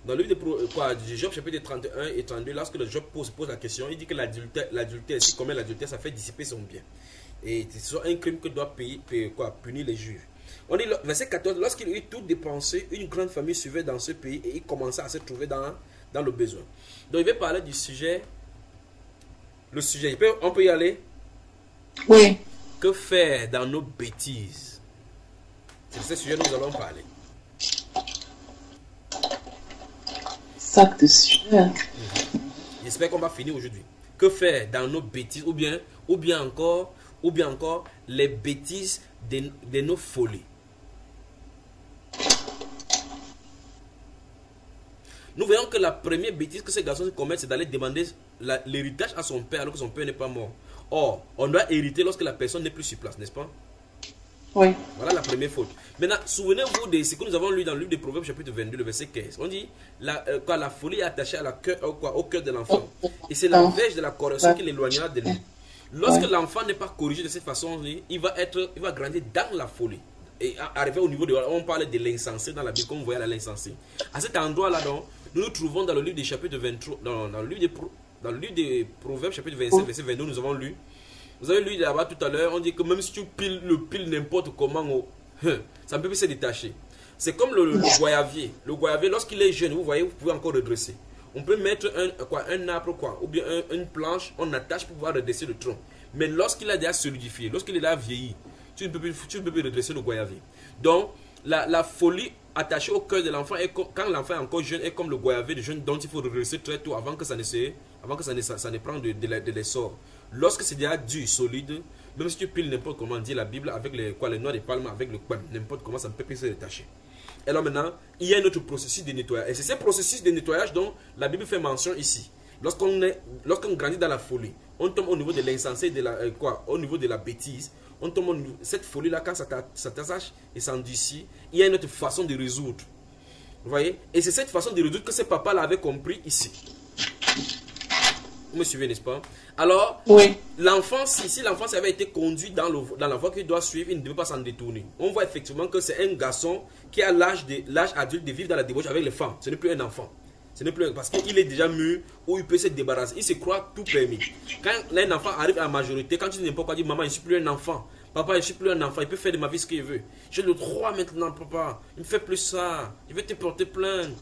Dans le livre de Job, chapitre 31 et 32, lorsque le Job pose la question, il dit que l'adultère, si commet l'adultère, ça fait dissiper son bien. Et c'est un crime que doit punir les juifs. On dit, verset 14, lorsqu'il eut tout dépensé, une grande famille suivait dans ce pays et il commença à se trouver dans le besoin. Donc il va parler du sujet. Le sujet, on peut y aller? Oui. Que faire dans nos bêtises? C'est de ce sujet que nous allons parler. Sac de sueur. J'espère qu'on va finir aujourd'hui. Que faire dans nos bêtises ou bien encore les bêtises de nos folies. Nous voyons que la première bêtise que ces garçons commettent, c'est d'aller demander l'héritage à son père alors que son père n'est pas mort. Or, on doit hériter lorsque la personne n'est plus sur place, n'est-ce pas? Oui. Voilà la première faute. Maintenant, souvenez-vous de ce que nous avons lu dans le livre des Proverbes chapitre 22, le verset 15. On dit, la folie est attachée au cœur de l'enfant. Et c'est la verge de la correction qui l'éloignera de lui. Lorsque l'enfant n'est pas corrigé de cette façon, il va grandir dans la folie. Et arriver au niveau de... On parle de l'insensé dans la Bible, comme vous voyez l'insensé. À cet endroit-là, nous nous trouvons dans le livre des chapitres 23, dans le livre des Proverbes chapitre 27, verset 22, nous avons lu. Vous avez lu là-bas tout à l'heure, on dit que même si tu piles n'importe comment, ça ne peut plus se détacher. C'est comme le goyavier. Le goyavier, lorsqu'il est jeune, vous voyez, vous pouvez encore redresser. On peut mettre un arbre, ou bien une planche, on attache pour pouvoir redresser le tronc. Mais lorsqu'il a déjà solidifié, lorsqu'il est vieilli, tu ne peux plus redresser le goyavier. Donc, la folie attachée au cœur de l'enfant, quand l'enfant est encore jeune, est comme le goyavier de jeune dont il faut redresser très tôt avant que ça ne prenne de l'essor. Lorsque c'est déjà dur, solide, même si tu piles n'importe comment, dit la Bible, avec les noix de palme, avec le pain, n'importe comment, ça ne peut plus se détacher. Et alors maintenant, il y a un autre processus de nettoyage. Et c'est ce processus de nettoyage dont la Bible fait mention ici. Lorsqu'on grandit dans la folie, on tombe au niveau de l'insensé, au niveau de la bêtise, on tombe cette folie-là, quand ça t'attache et s'endurcit, il y a une autre façon de résoudre. Vous voyez? Et c'est cette façon de résoudre que ce papa l'avait compris ici. Vous me suivez, n'est-ce pas? Alors, oui. L'enfant, si l'enfant avait été conduit dans la voie qu'il doit suivre, il ne devait pas s'en détourner. On voit effectivement que c'est un garçon qui a l'âge adulte de vivre dans la débauche avec les femmes. Ce n'est plus un enfant. Ce n'est plus parce qu'il est déjà mûr ou il peut se débarrasser. Il se croit tout permis. Quand un enfant arrive à la majorité, quand tu dis n'importe quoi, dit maman, je ne suis plus un enfant. Papa, je ne suis plus un enfant. Il peut faire de ma vie ce qu'il veut. J'ai le droit maintenant, papa. Il ne me fait plus ça. Je vais te porter plainte.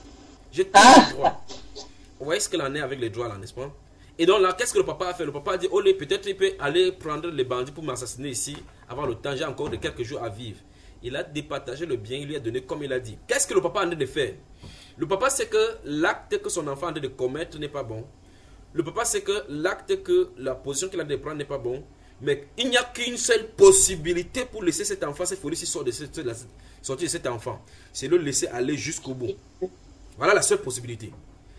J'ai tous les droits. Vous voyez ce qu'il en est avec les droits là, n'est-ce pas? Et donc là, qu'est-ce que le papa a fait? Le papa a dit, oh, peut-être il peut aller prendre les bandits pour m'assassiner ici avant le temps. J'ai encore de quelques jours à vivre. Il a départagé le bien, il lui a donné comme il a dit. Qu'est-ce que le papa a en train de faire? Le papa sait que l'acte que son enfant a en train de commettre n'est pas bon. Le papa sait que l'acte que la position qu'il a en train de prendre n'est pas bon. Mais il n'y a qu'une seule possibilité pour laisser cet enfant, cette folie sortir de cet enfant. C'est le laisser aller jusqu'au bout. Voilà la seule possibilité.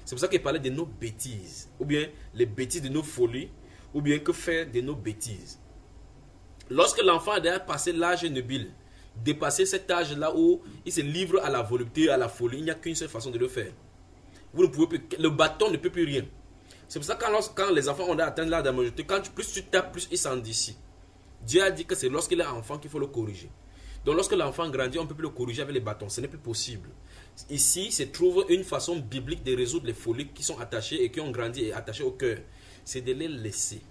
C'est pour ça qu'il parlait de nos bêtises, ou bien les bêtises de nos folies, ou bien que faire de nos bêtises. Lorsque l'enfant a déjà passé l'âge nubile, dépassé cet âge-là où il se livre à la volupté, à la folie, il n'y a qu'une seule façon de le faire. Vous ne pouvez plus, le bâton ne peut plus rien. C'est pour ça que quand les enfants ont atteint l'âge de la majorité, plus tu tapes, plus ils s'endurcissent. Dieu a dit que c'est lorsqu'il est enfant qu'il faut le corriger. Donc lorsque l'enfant grandit, on ne peut plus le corriger avec les bâtons. Ce n'est plus possible. Ici se trouve une façon biblique de résoudre les folies qui sont attachées et qui ont grandi et attachées au cœur. C'est de les laisser.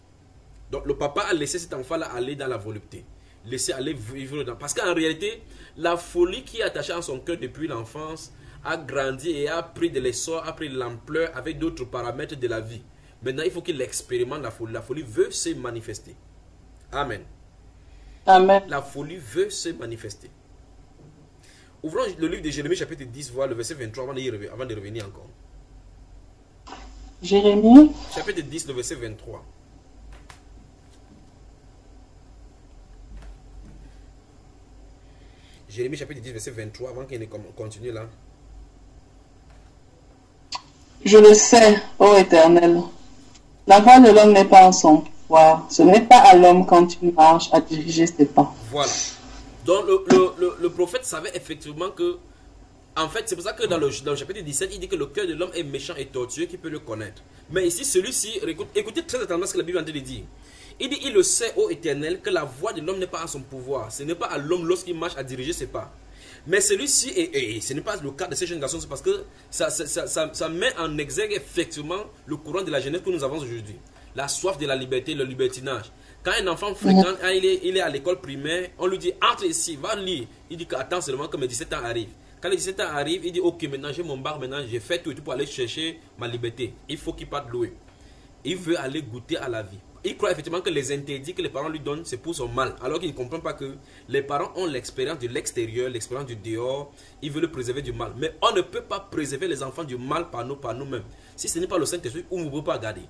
Donc le papa a laissé cet enfant-là aller dans la volupté. Laisser aller vivre dans... Parce qu'en réalité, la folie qui est attachée à son cœur depuis l'enfance a grandi et a pris de l'essor, a pris de l'ampleur avec d'autres paramètres de la vie. Maintenant, il faut qu'il expérimente la folie. La folie veut se manifester. Amen. Amen. La folie veut se manifester. Ouvrons le livre de Jérémie chapitre 10, voir le verset 23 avant de revenir encore. Jérémie chapitre 10, le verset 23. Jérémie chapitre 10, verset 23, avant qu'il ne continue là. Je le sais, ô Éternel. La voix de l'homme n'est pas en son pouvoir. Ce n'est pas à l'homme quand il marche à diriger ses pas. Voilà. Donc le prophète savait effectivement que, en fait, c'est pour ça que dans le chapitre 17, il dit que le cœur de l'homme est méchant et tortueux, qui peut le connaître. Mais ici, celui-ci, écoutez très attentivement ce que la Bible est en train de dire. Il dit, il le sait, ô Éternel, que la voix de l'homme n'est pas en son pouvoir. Ce n'est pas à l'homme lorsqu'il marche à diriger ses pas. Mais celui-ci, et ce n'est pas le cas de ces jeunes garçons, c'est parce que ça met en exergue effectivement le courant de la jeunesse que nous avons aujourd'hui. La soif de la liberté, le libertinage. Quand un enfant fréquente, quand il est à l'école primaire, on lui dit, entre ici, va lire. Il dit qu'attends seulement que mes 17 ans arrivent. Quand les 17 ans arrivent, il dit, ok, maintenant j'ai mon bar, maintenant j'ai fait tout et tout pour aller chercher ma liberté. Il faut qu'il parte louer. Il veut aller goûter à la vie. Il croit effectivement que les interdits que les parents lui donnent, c'est pour son mal. Alors qu'il ne comprend pas que les parents ont l'expérience de l'extérieur, l'expérience du dehors. Ils veulent le préserver du mal. Mais on ne peut pas préserver les enfants du mal par nous-mêmes. Si ce n'est pas le Saint-Esprit, on ne peut pas garder.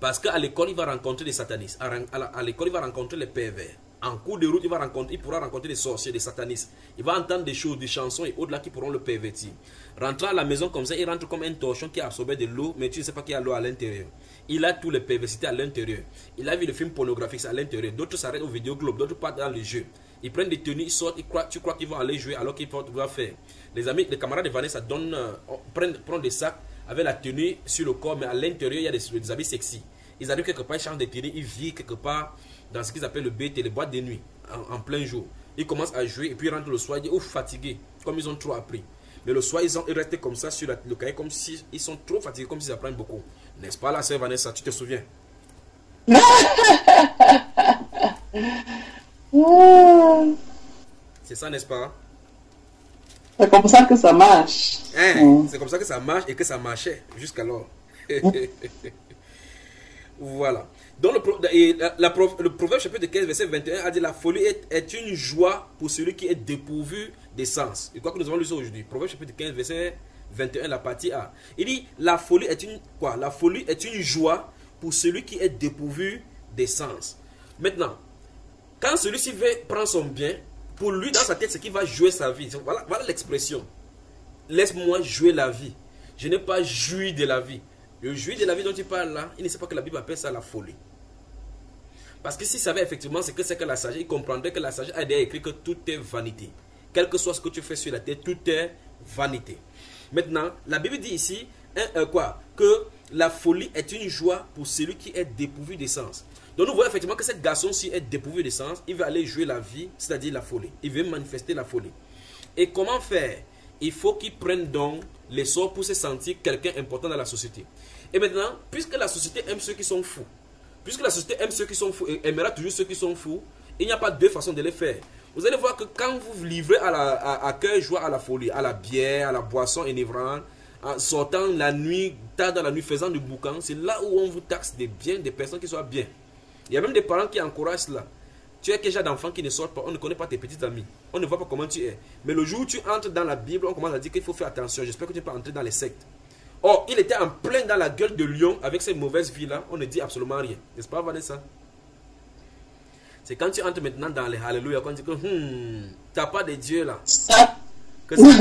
Parce qu'à l'école, il va rencontrer des satanistes. À l'école, il va rencontrer les pervers. En cours de route, il pourra rencontrer des sorciers, des satanistes. Il va entendre des choses, des chansons et au-delà qui pourront le pervertir. Rentrant à la maison comme ça, il rentre comme un torchon qui a absorbé de l'eau, mais tu ne sais pas qu'il y a l'eau à l'intérieur. Il a toutes les perversités à l'intérieur. Il a vu le film pornographique à l'intérieur. D'autres s'arrêtent au vidéoclub, d'autres partent dans les jeux. Ils prennent des tenues, ils sortent, tu crois qu'ils vont aller jouer alors qu'ils vont faire. Les amis, les camarades de Vanessa prennent des sacs avec la tenue sur le corps, mais à l'intérieur, il y a des habits sexy. Ils arrivent quelque part, ils changent de tenue, ils vivent quelque part dans ce qu'ils appellent le BT, les boîtes de nuit, en plein jour. Ils commencent à jouer et puis ils rentrent le soir, ils disent, oh, fatigués, comme ils ont trop appris. Mais le soir, ils restent comme ça sur le cahier, comme s'ils sont trop fatigués, comme s'ils apprennent beaucoup. N'est-ce pas, la sœur Vanessa, tu te souviens? C'est ça, n'est-ce pas? C'est comme ça que ça marche. C'est comme ça que ça marche et que ça marchait jusqu'alors. Voilà. Donc le proverbe chapitre 15 verset 21 a dit, la folie est une joie pour celui qui est dépourvu de sens. Et quoi que nous avons lu ça aujourd'hui. Proverbe chapitre 15 verset 21, la partie A. Il dit, la folie est une joie pour celui qui est dépourvu de sens. Maintenant, quand celui-ci veut prendre son bien, pour lui dans sa tête, c'est qu'il va jouer sa vie. Voilà l'expression. Laisse-moi jouer la vie. Je n'ai pas joui de la vie. Le jouir de la vie dont tu parles là, il ne sait pas que la Bible appelle ça la folie. Parce que s'il savait effectivement ce que c'est que la sagesse, il comprendrait que la sagesse a déjà écrit que tout est vanité. Quel que soit ce que tu fais sur la terre, tout est vanité. Maintenant, la Bible dit ici que la folie est une joie pour celui qui est dépourvu de sens. Donc nous voyons effectivement que cette garçon-ci est dépourvu de sens. Il veut aller jouer la vie, c'est-à-dire la folie. Il veut manifester la folie. Et comment faire? Il faut qu'il prenne donc l'essor pour se sentir quelqu'un important dans la société. Et maintenant, puisque la société aime ceux qui sont fous, puisque la société aime ceux qui sont fous et aimera toujours ceux qui sont fous, il n'y a pas deux façons de les faire. Vous allez voir que quand vous vous livrez à cœur joie à la folie, à la bière, à la boisson enivrante, en sortant la nuit, tard dans la nuit, faisant du boucan, c'est là où on vous taxe des biens, des personnes qui soient bien. Il y a même des parents qui encouragent cela. Tu es quel genre d'enfant qui ne sort pas, on ne connaît pas tes petits amis, on ne voit pas comment tu es. Mais le jour où tu entres dans la Bible, on commence à dire qu'il faut faire attention. J'espère que tu ne vas pas entrer dans les sectes. Or, il était en plein dans la gueule de lion avec ces mauvaises vies-là, on ne dit absolument rien. N'est-ce pas, Vanessa? C'est quand tu entres maintenant dans les Alléluia, qu'on dit que tu n'as pas de Dieu là. Que c'est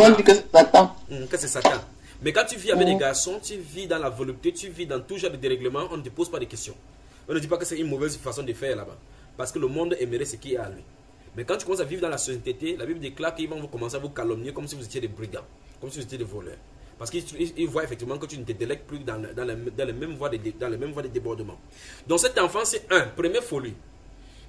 Satan. Que c'est Satan. Mais quand tu vis avec des garçons, tu vis dans la volupté, tu vis dans tout genre de dérèglement, on ne te pose pas de questions. On ne dit pas que c'est une mauvaise façon de faire là-bas. Parce que le monde aimerait ce qui est à lui. Mais quand tu commences à vivre dans la société, la Bible déclare qu'ils vont commencer à vous calomnier comme si vous étiez des brigands, comme si vous étiez des voleurs. Parce qu'ils voient effectivement que tu ne te délectes plus dans les mêmes voies de débordement. Donc cet enfant, c'est première folie.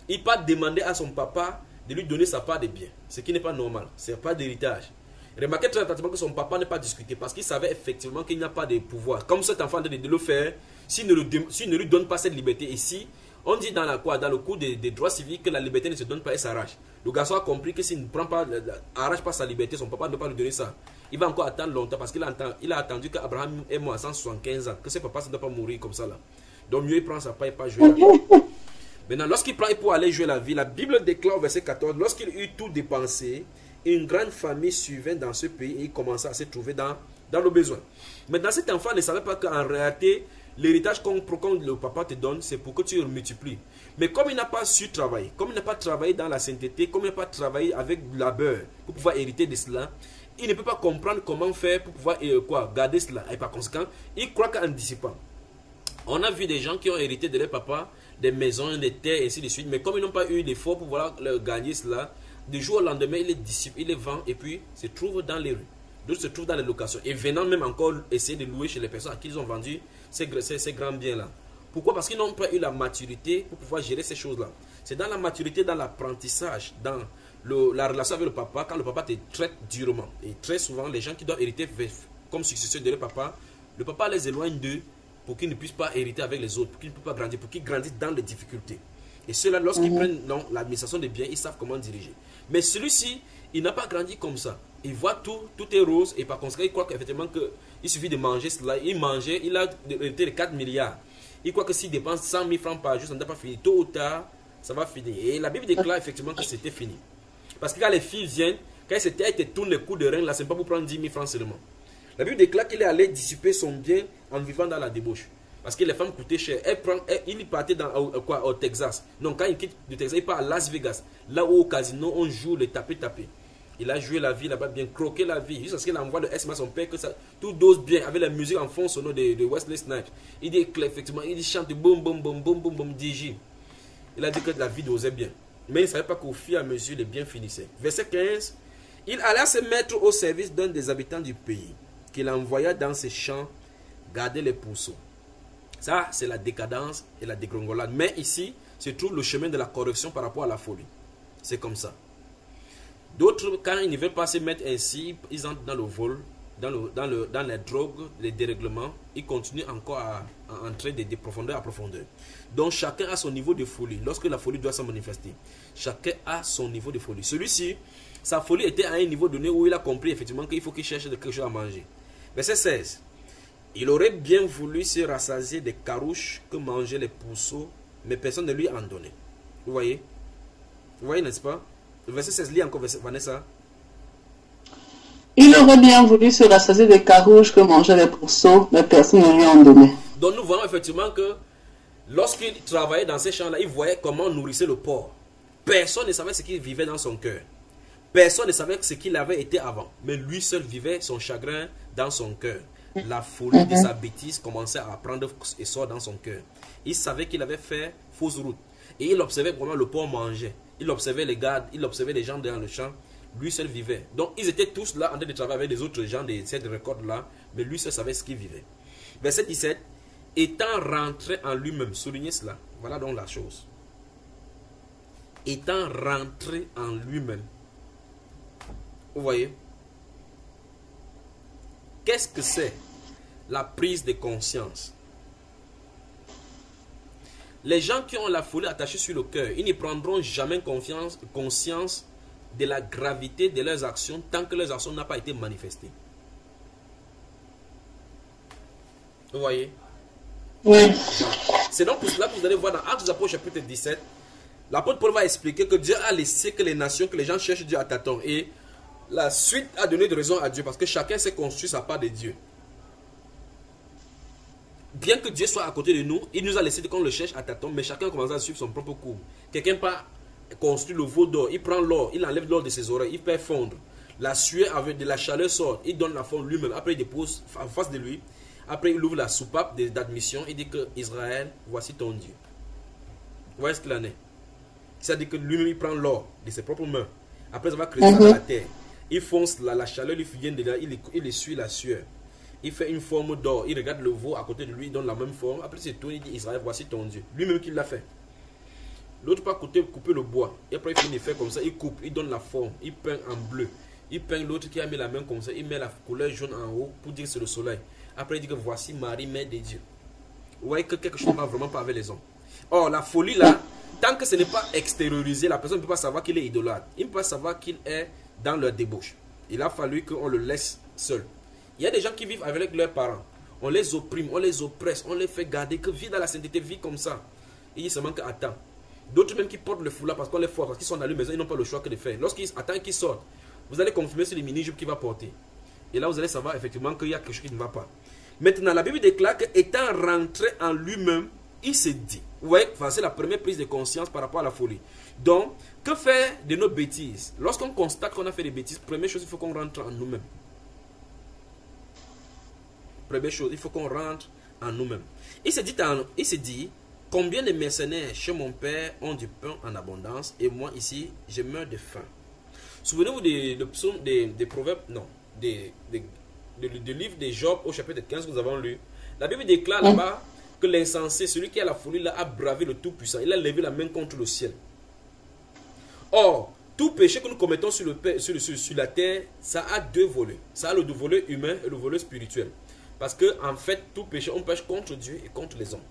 Il part demander à son papa de lui donner sa part de biens. Ce qui n'est pas normal. Ce n'est pas d'héritage. Remarquez très attentivement que son papa n'est pas discuté parce qu'il savait effectivement qu'il n'y a pas de pouvoir. Comme cet enfant de le faire, s'il ne lui donne pas cette liberté ici, on dit dans le cours des droits civiques que la liberté ne se donne pas et s'arrache. Le garçon a compris que s'il ne prend pas, arrache pas sa liberté, son papa ne peut pas lui donner ça. Il va encore attendre longtemps parce qu'il a attendu qu'Abraham est mort à 175 ans, que ses papas ne doivent pas mourir comme ça là. Donc mieux il prend sa part et pas jouer la vie. Maintenant, lorsqu'il prend pour aller jouer la vie, la Bible déclare au verset 14, lorsqu'il eut tout dépensé, une grande famille survint dans ce pays et il commença à se trouver dans le besoin. Maintenant, cet enfant ne savait pas qu'en réalité, L'héritage qu'on le papa te donne, c'est pour que tu le multiplies. Mais comme il n'a pas su travailler, comme il n'a pas travaillé dans la sainteté, comme il n'a pas travaillé avec du labeur pour pouvoir hériter de cela, il ne peut pas comprendre comment faire pour pouvoir garder cela. Et par conséquent, il croit qu'en dissipant. On a vu des gens qui ont hérité de leur papa des maisons, des terres, et ainsi de suite. Mais comme ils n'ont pas eu d'effort pour pouvoir gagner cela, du jour au lendemain, il les dissipe, il les vend et puis se trouve dans les rues. D'autres se trouvent dans les locations. Et venant même encore essayer de louer chez les personnes à qui ils ont vendu ces grands biens-là. Pourquoi? Parce qu'ils n'ont pas eu la maturité pour pouvoir gérer ces choses-là. C'est dans la maturité, dans l'apprentissage, dans la relation avec le papa, quand le papa te traite durement. Et très souvent, les gens qui doivent hériter comme successeurs de leur papa, le papa les éloigne d'eux pour qu'ils ne puissent pas hériter avec les autres, pour qu'ils ne puissent pas grandir, pour qu'ils grandissent dans les difficultés. Et ceux-là, lorsqu'ils prennent l'administration des biens, ils savent comment diriger. Mais celui-ci, il n'a pas grandi comme ça. Il voit tout est rose, et par conséquent, il croit qu'effectivement il suffit de manger cela. Il mangeait, il a hérité de 4 milliards. Il croit que s'il dépense 100 000 francs par jour, ça ne doit pas finir. Tôt ou tard, ça va finir. Et la Bible déclare effectivement que c'était fini. Parce que quand les filles viennent, quand ils te tournent les coups de reine, là, ce n'est pas pour prendre 10 000 francs seulement. La Bible déclare qu'il est allé dissiper son bien en vivant dans la débauche. Parce que les femmes coûtaient cher. Il partait au Texas. Donc quand il quitte le Texas, il part à Las Vegas. Là où au casino, on joue le tapé-tapé. Il a joué la vie là-bas, bien croqué la vie. Jusqu'à ce qu'il envoie le SMS à son père que ça, tout dose bien avec la musique en fond sonore de Wesley Snipes. Il dit effectivement, il chante boum boum boum boum boum boum DJ. Il a dit que la vie dosait bien. Mais il ne savait pas qu'au fur et à mesure, les biens finissaient. Verset 15. Il alla se mettre au service d'un des habitants du pays, qu'il envoya dans ses champs garder les pourceaux. Ça, c'est la décadence et la dégringolade. Mais ici, se trouve le chemin de la correction par rapport à la folie. C'est comme ça. D'autres, quand ils ne veulent pas se mettre ainsi, ils entrent dans le vol, dans les drogues, les dérèglements. Ils continuent encore à entrer de profondeur à profondeur. Donc chacun a son niveau de folie. Lorsque la folie doit se manifester, chacun a son niveau de folie. Celui-ci, sa folie était à un niveau donné où il a compris effectivement qu'il faut qu'il cherche quelque chose à manger. Verset 16. Il aurait bien voulu se rassasier des carouches que mangeaient les pourceaux, mais personne ne lui en donnait. Vous voyez? Vous voyez, n'est-ce pas? Le verset 16, lis encore, Vanessa. Il aurait bien voulu se rassasier des carouches que mangeaient les pourceaux, mais personne ne lui en donnait. Donc nous voyons effectivement que lorsqu'il travaillait dans ces champs-là, il voyait comment nourrir le porc. Personne ne savait ce qu'il vivait dans son cœur. Personne ne savait ce qu'il avait été avant. Mais lui seul vivait son chagrin dans son cœur. La folie de sa bêtise commençait à prendre essor dans son cœur. Il savait qu'il avait fait fausse route. Et il observait comment le porc mangeait. Il observait les gardes, il observait les gens dans le champ. Lui seul vivait. Donc ils étaient tous là en train de travailler avec les autres gens de cette récolte-là. Mais lui seul savait ce qu'il vivait. Verset 17. Étant rentré en lui-même. Soulignez cela. Voilà donc la chose. Étant rentré en lui-même. Vous voyez? Qu'est-ce que c'est la prise de conscience? Les gens qui ont la folie attachée sur le cœur, ils ne prendront jamais conscience de la gravité de leurs actions tant que leurs actions n'ont pas été manifestées. Vous voyez? Oui. C'est donc pour cela que vous allez voir dans Actes des Apôtres chapitre 17, l'apôtre Paul va expliquer que Dieu a laissé que les nations, que les gens cherchent Dieu à tâtons. Et la suite a donné de raison à Dieu parce que chacun s'est construit sa part de Dieu. Bien que Dieu soit à côté de nous, il nous a laissé qu'on le cherche à tâtons, mais chacun commence à suivre son propre cours. Quelqu'un pas construit le veau d'or, il prend l'or, il enlève l'or de ses oreilles, il fait fondre. La sueur avec de la chaleur sort, il donne la forme lui-même, après il dépose en face de lui, après il ouvre la soupape d'admission, il dit que Israël, voici ton Dieu. Vous voyez ce qu'il en est? C'est-à-dire que lui-même il prend l'or de ses propres mains, après avoir creusé dans la terre, il fonce la chaleur lui vient dedans, il essuie la sueur. Il fait une forme d'or, il regarde le veau à côté de lui, il donne la même forme. Après, il se tourne, il dit Israël, voici ton Dieu. Lui-même qui l'a fait. L'autre part, couper le bois. Et après, il finit de faire comme ça, il coupe, il donne la forme, il peint en bleu. Il peint l'autre qui a mis la main comme ça, il met la couleur jaune en haut pour dire que c'est le soleil. Après, il dit que voici Marie, mère de Dieu. Vous voyez que quelque chose ne va vraiment pas avec les hommes. Or, la folie là, tant que ce n'est pas extériorisé, la personne ne peut pas savoir qu'il est idolâtre. Il ne peut pas savoir qu'il est dans leur débauche. Il a fallu qu'on le laisse seul. Il y a des gens qui vivent avec leurs parents. On les opprime, on les oppresse, on les fait garder, que vivent dans la sainteté, vivent comme ça. Et ils se manquent à temps. D'autres même qui portent le foulard parce qu'on les force, parce qu'ils sont dans la maison, ils n'ont pas le choix que de faire. Lorsqu'ils attendent qu'ils sortent, vous allez confirmer sur les mini-jupes qu'il va porter. Et là, vous allez savoir effectivement qu'il y a quelque chose qui ne va pas. Maintenant, la Bible déclare qu'étant rentré en lui-même, il s'est dit. Vous voyez, c'est la première prise de conscience par rapport à la folie. Donc, que faire de nos bêtises? Lorsqu'on constate qu'on a fait des bêtises, première chose, il faut qu'on rentre en nous-mêmes. Première chose, il faut qu'on rentre en nous-mêmes. Il s'est dit, combien de mercenaires chez mon père ont du pain en abondance et moi ici, je meurs de faim. Souvenez-vous des psaumes, des proverbes, non, du livre de Job au chapitre 15 que nous avons lu. La Bible déclare là-bas que l'insensé, celui qui a la folie, là, a bravé le Tout-Puissant. Il a levé la main contre le ciel. Or, tout péché que nous commettons sur la terre, ça a deux volets. Ça a le volet humain et le volet spirituel. Parce que, en fait, tout péché, on pêche contre Dieu et contre les hommes.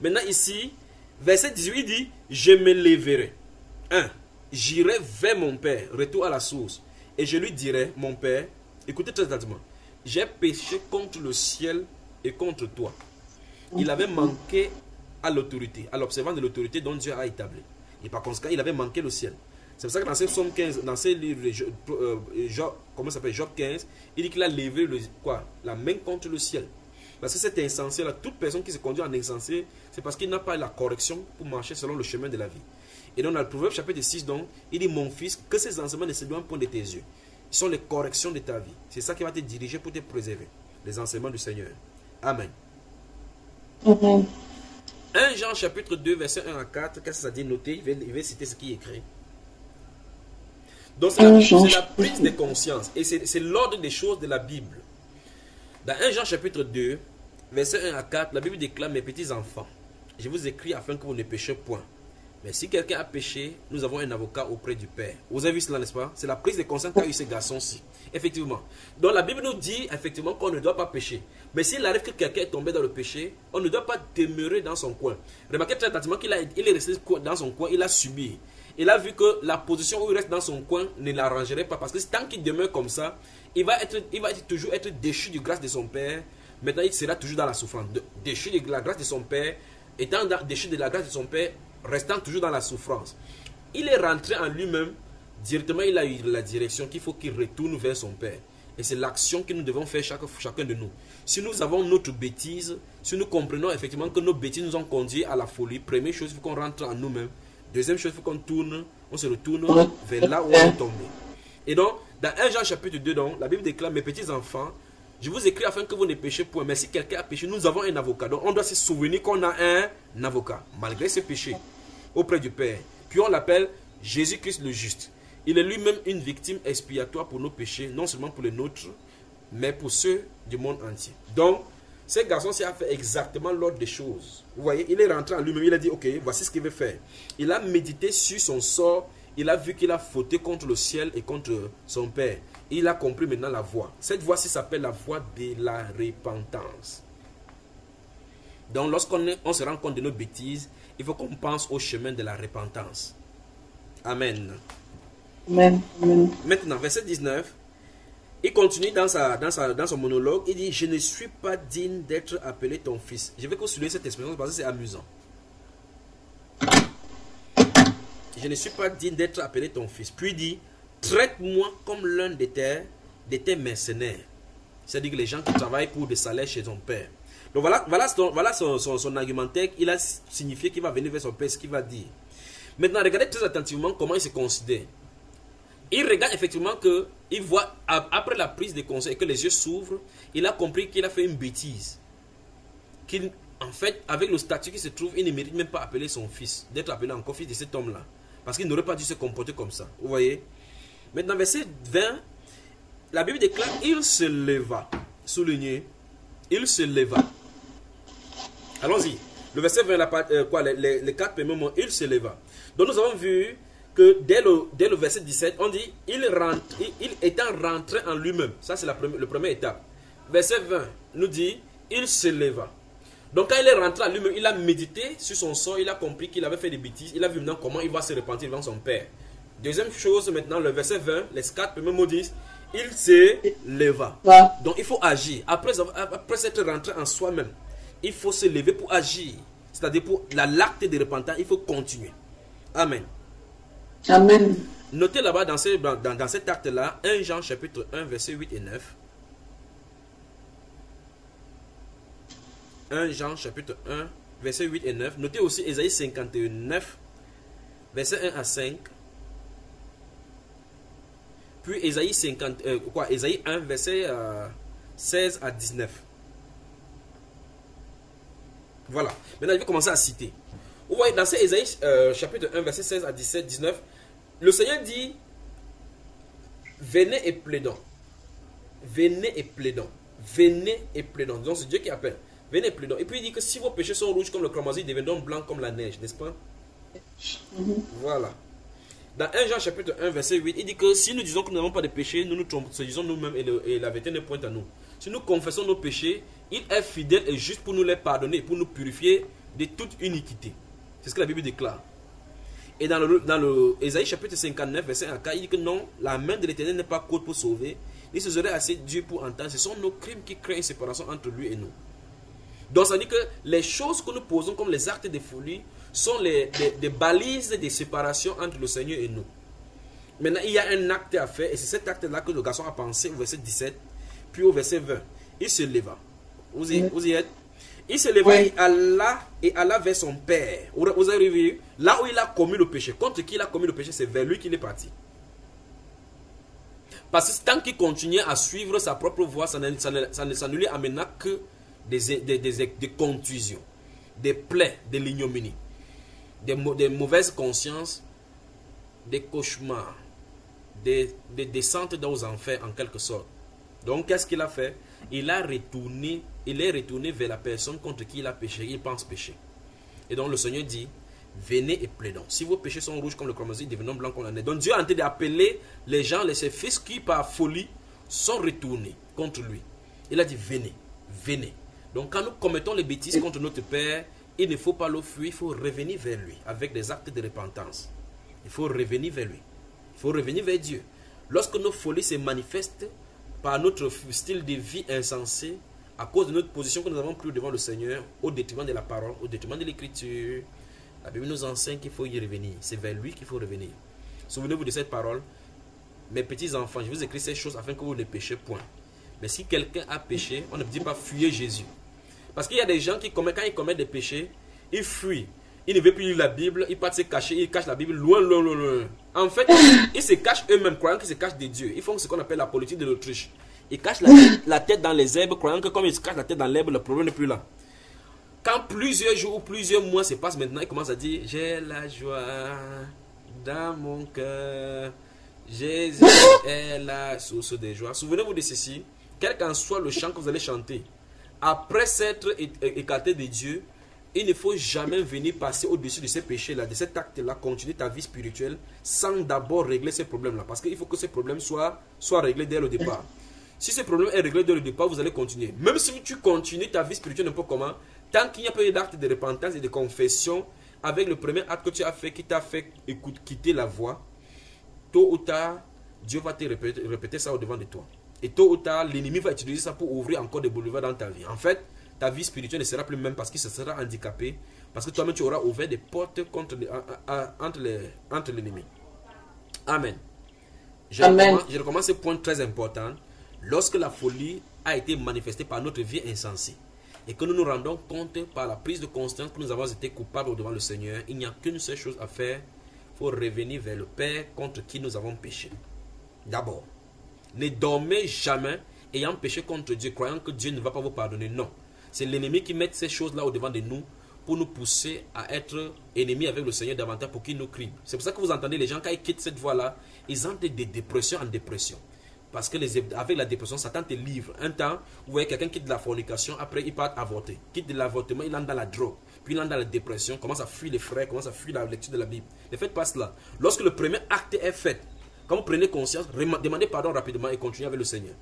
Maintenant, ici, verset 18, il dit, je me lèverai. 1. J'irai vers mon Père, retour à la source. Et je lui dirai, mon Père, écoutez très attentivement, j'ai péché contre le ciel et contre toi. Il avait manqué à l'autorité, à l'observance de l'autorité dont Dieu a établi. Et par conséquent, il avait manqué le ciel. C'est pour ça que dans ce psaume 15, dans ce livre, Job 15, il dit qu'il a levé la main contre le ciel. Parce que cet insensé-là, toute personne qui se conduit en insensé, c'est parce qu'il n'a pas la correction pour marcher selon le chemin de la vie. Et donc dans le Proverbe chapitre 6, donc, il dit, mon fils, que ces enseignements ne s'éloignent point de tes yeux. Ils sont les corrections de ta vie. C'est ça qui va te diriger pour te préserver. Les enseignements du Seigneur. Amen. 1 Jean chapitre 2, verset 1 à 4, qu'est-ce que ça dit? Notez, il va citer ce qui est écrit. Donc c'est la prise de conscience. Et c'est l'ordre des choses de la Bible. Dans 1 Jean chapitre 2, verset 1 à 4, la Bible déclare, mes petits enfants, je vous écris afin que vous ne péchez point. Mais si quelqu'un a péché, nous avons un avocat auprès du Père. Vous avez vu cela, n'est-ce pas? C'est la prise de conscience qu'a eu ces garçons-ci. Effectivement. Donc la Bible nous dit effectivement qu'on ne doit pas pécher. Mais s'il arrive que quelqu'un est tombé dans le péché, on ne doit pas demeurer dans son coin. Remarquez très attentivement qu'il est resté dans son coin, il a subi. Il a vu que la position où il reste dans son coin ne l'arrangerait pas. Parce que tant qu'il demeure comme ça, il va toujours être déchu de grâce de son Père. Maintenant, il sera toujours dans la souffrance. Déchu de la grâce de son Père, étant déchu de la grâce de son Père, restant toujours dans la souffrance. Il est rentré en lui-même, directement il a eu la direction qu'il faut qu'il retourne vers son Père. Et c'est l'action que nous devons faire chacun de nous. Si nous avons notre bêtise, si nous comprenons effectivement que nos bêtises nous ont conduit à la folie, première chose, il faut qu'on rentre en nous-mêmes. Deuxième chose, il faut on se retourne vers là où on est tombé. Et donc, dans 1 Jean chapitre 2, donc, la Bible déclare, mes petits enfants, je vous écris afin que vous ne péchez point. Mais si quelqu'un a péché, nous avons un avocat. Donc on doit se souvenir qu'on a un avocat, malgré ses péchés, auprès du Père. Puis on l'appelle Jésus-Christ le juste. Il est lui-même une victime expiatoire pour nos péchés, non seulement pour les nôtres, mais pour ceux du monde entier. Donc, ce garçon-ci a fait exactement l'ordre des choses. Vous voyez, il est rentré en lui-même, il a dit, ok, voici ce qu'il veut faire. Il a médité sur son sort, il a vu qu'il a fauté contre le ciel et contre son Père. Il a compris maintenant la voie. Cette voie-ci s'appelle la voie de la repentance. Donc, lorsqu'on se rend compte de nos bêtises, il faut qu'on pense au chemin de la repentance. Amen. Amen. Amen. Maintenant, verset 19, il continue dans son monologue. Il dit, je ne suis pas digne d'être appelé ton fils. Je vais souligner cette expression parce que c'est amusant. Je ne suis pas digne d'être appelé ton fils. Puis il dit, traite-moi comme l'un de tes mercenaires. C'est-à-dire que les gens qui travaillent pour des salaires chez ton père. Donc voilà son argumentaire. Il a signifié qu'il va venir vers son père, ce qu'il va dire. Maintenant, regardez très attentivement comment il se considère. Il regarde effectivement qu'il voit, après la prise de conscience et que les yeux s'ouvrent, il a compris qu'il a fait une bêtise. En fait, avec le statut qui se trouve, il ne mérite même pas appeler son fils, d'être appelé encore fils de cet homme-là. Parce qu'il n'aurait pas dû se comporter comme ça. Vous voyez? Maintenant, verset 20, la Bible déclare, il se leva. Souligné, il se leva. Allons-y. Le verset 20, les 4 premiers mots, il se leva. Donc nous avons vu que dès le verset 17, on dit, il étant rentré en lui-même. Ça, c'est la première étape. Verset 20 nous dit, il se leva. Donc quand il est rentré en lui-même, il a médité sur son sort, il a compris qu'il avait fait des bêtises, il a vu maintenant comment il va se repentir devant son Père. Deuxième chose, maintenant, le verset 20, les 4 premiers mots disent, il se leva. Donc il faut agir. Après s'être rentré en soi-même, il faut se lever pour agir. C'est-à-dire pour l'acte de repentance, il faut continuer. Amen. Amen. Notez là-bas dans cet acte-là, 1 Jean chapitre 1, verset 8 et 9. 1 Jean chapitre 1, versets 8 et 9. Notez aussi Ésaïe 59, versets 1 à 5. Puis Ésaïe, Ésaïe 1, verset 16 à 19. Voilà. Maintenant, je vais commencer à citer. Vous voyez, dans ces Ésaïe chapitre 1, verset 16 à 17, 19, le Seigneur dit, venez et plaidons. Venez et plaidons. Venez et plaidons. Donc c'est Dieu qui appelle. Venez et plaidons. Et puis il dit que si vos péchés sont rouges comme le cramoisi, ils deviendront blancs comme la neige, n'est-ce pas? Voilà. Dans 1 Jean chapitre 1 verset 8, il dit que si nous disons que nous n'avons pas de péché, nous nous trompons, se disons nous-mêmes et la vérité ne pointe à nous. Si nous confessons nos péchés, il est fidèle et juste pour nous les pardonner, pour nous purifier de toute iniquité. C'est ce que la Bible déclare. Et dans le Ésaïe chapitre 59 verset 1, il dit que non, la main de l'Éternel n'est pas courte pour sauver, il se serait assez dur pour entendre. Ce sont nos crimes qui créent une séparation entre lui et nous. Donc ça dit que les choses que nous posons comme les actes de folie sont des balises de séparation entre le Seigneur et nous. Maintenant, il y a un acte à faire, et c'est cet acte-là que le garçon a pensé au verset 17, puis au verset 20. Il se leva. Vous y êtes? Il se leva et alla vers son père. Vous avez vu? Là où il a commis le péché. Contre qui il a commis le péché, c'est vers lui qu'il est parti. Parce que tant qu'il continuait à suivre sa propre voie, ça ne lui amena que des contusions, des plaies, de l'ignominie, des mauvaises consciences, des cauchemars, des descentes dans aux enfers en quelque sorte. Donc qu'est-ce qu'il a fait? Il est retourné vers la personne contre qui il a péché, il pense pécher. Et donc le Seigneur dit, venez et plaidons. Si vos péchés sont rouges comme le cramoisi, devenons blancs comme la neige. Donc Dieu a en train d'appeler les gens, ses fils qui par folie sont retournés contre lui. Il a dit, venez, venez. Donc quand nous commettons les bêtises contre notre Père, il ne faut pas le fuir, il faut revenir vers lui avec des actes de repentance. Il faut revenir vers lui. Il faut revenir vers Dieu. Lorsque nos folies se manifestent par notre style de vie insensé, à cause de notre position que nous avons prise devant le Seigneur, au détriment de la parole, au détriment de l'écriture, la Bible nous enseigne qu'il faut y revenir. C'est vers lui qu'il faut revenir. Souvenez-vous de cette parole. Mes petits enfants, je vous écris ces choses afin que vous ne péchez point. Mais si quelqu'un a péché, on ne dit pas fuyez Jésus. Parce qu'il y a des gens qui, quand ils commettent des péchés, ils fuient. Ils ne veulent plus lire la Bible, ils partent se cacher, ils cachent la Bible loin, loin, loin, loin. En fait, ils se cachent eux-mêmes, croyant qu'ils se cachent des dieux. Ils font ce qu'on appelle la politique de l'autruche. Ils cachent la tête dans les herbes, croyant que comme ils se cachent la tête dans l'herbe, le problème n'est plus là. Quand plusieurs jours ou plusieurs mois se passent maintenant, ils commencent à dire « J'ai la joie dans mon cœur. Jésus est la source de joie. » Souvenez-vous de ceci. Quel qu'en soit le chant que vous allez chanter, après s'être écarté de Dieu, il ne faut jamais venir passer au-dessus de ces péchés-là, de cet acte-là, continuer ta vie spirituelle sans d'abord régler ces problèmes-là. Parce qu'il faut que ces problèmes soient réglés dès le départ. Si ce problème est réglé dès le départ, vous allez continuer. Même si tu continues ta vie spirituelle n'importe comment, tant qu'il n'y a pas eu d'acte de repentance et de confession, avec le premier acte que tu as fait, qui t'a fait quitter la voie, tôt ou tard, Dieu va te répéter ça au-devant de toi. Et tôt ou tard, l'ennemi va utiliser ça pour ouvrir encore des boulevards dans ta vie. En fait, ta vie spirituelle ne sera plus même parce qu'il se sera handicapé, parce que toi-même tu auras ouvert des portes entre l'ennemi. Amen. Je recommence ce point très important. Lorsque la folie a été manifestée par notre vie insensée et que nous nous rendons compte par la prise de conscience que nous avons été coupables devant le Seigneur, il n'y a qu'une seule chose à faire. Il faut revenir vers le Père contre qui nous avons péché. D'abord, ne dormez jamais ayant péché contre Dieu, croyant que Dieu ne va pas vous pardonner. Non. C'est l'ennemi qui met ces choses-là au-devant de nous pour nous pousser à être ennemis avec le Seigneur davantage pour qu'il nous crie. C'est pour ça que vous entendez les gens, quand ils quittent cette voie-là, ils entrent de dépression en dépression. Parce que avec la dépression, Satan te livre. Un temps, vous voyez quelqu'un quitte de la fornication, après il part avorter. Quitte de l'avortement, il entre dans la drogue. Puis il entre dans la dépression, commence à fuir les frères, commence à fuir la lecture de la Bible. Ne faites pas cela. Lorsque le premier acte est fait, quand vous prenez conscience, demandez pardon rapidement et continuez avec le Seigneur.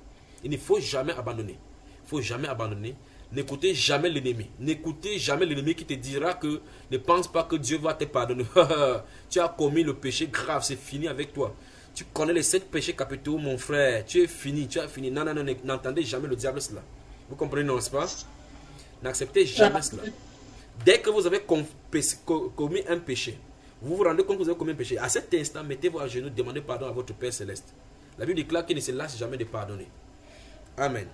Il ne faut jamais abandonner. Il ne faut jamais abandonner. N'écoutez jamais l'ennemi. N'écoutez jamais l'ennemi qui te dira que ne pense pas que Dieu va te pardonner. Tu as commis le péché grave, c'est fini avec toi. Tu connais les 7 péchés capitaux, mon frère. Tu es fini, tu as fini. Non, non, non, n'entendez jamais le diable cela. Vous comprenez, n'est-ce pas? N'acceptez jamais cela. Dès que vous avez commis un péché, vous vous rendez compte que vous avez commis un péché. À cet instant, mettez-vous à genoux, demandez pardon à votre Père Céleste. La Bible déclare qu'il ne se lasse jamais de pardonner. Amen.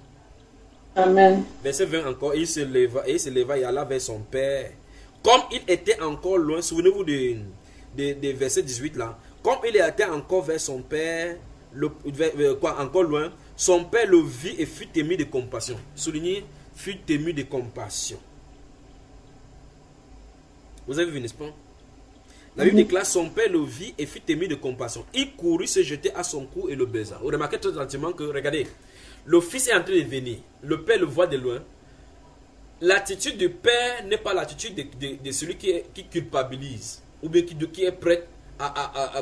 Amen. Verset 20 encore, il se leva et alla vers son père. Comme il était encore loin, souvenez-vous de verset 18 là. Comme il était encore vers son père, encore loin, son père le vit et fut ému de compassion. Soulignez, fut ému de compassion. Vous avez vu, n'est-ce pas? La Bible déclare, son père le vit et fut ému de compassion. Il courut se jeter à son cou et le baisa. Vous remarquez très gentiment que, regardez, le fils est en train de venir. Le père le voit de loin. L'attitude du père n'est pas l'attitude de celui qui culpabilise. Ou bien qui est prêt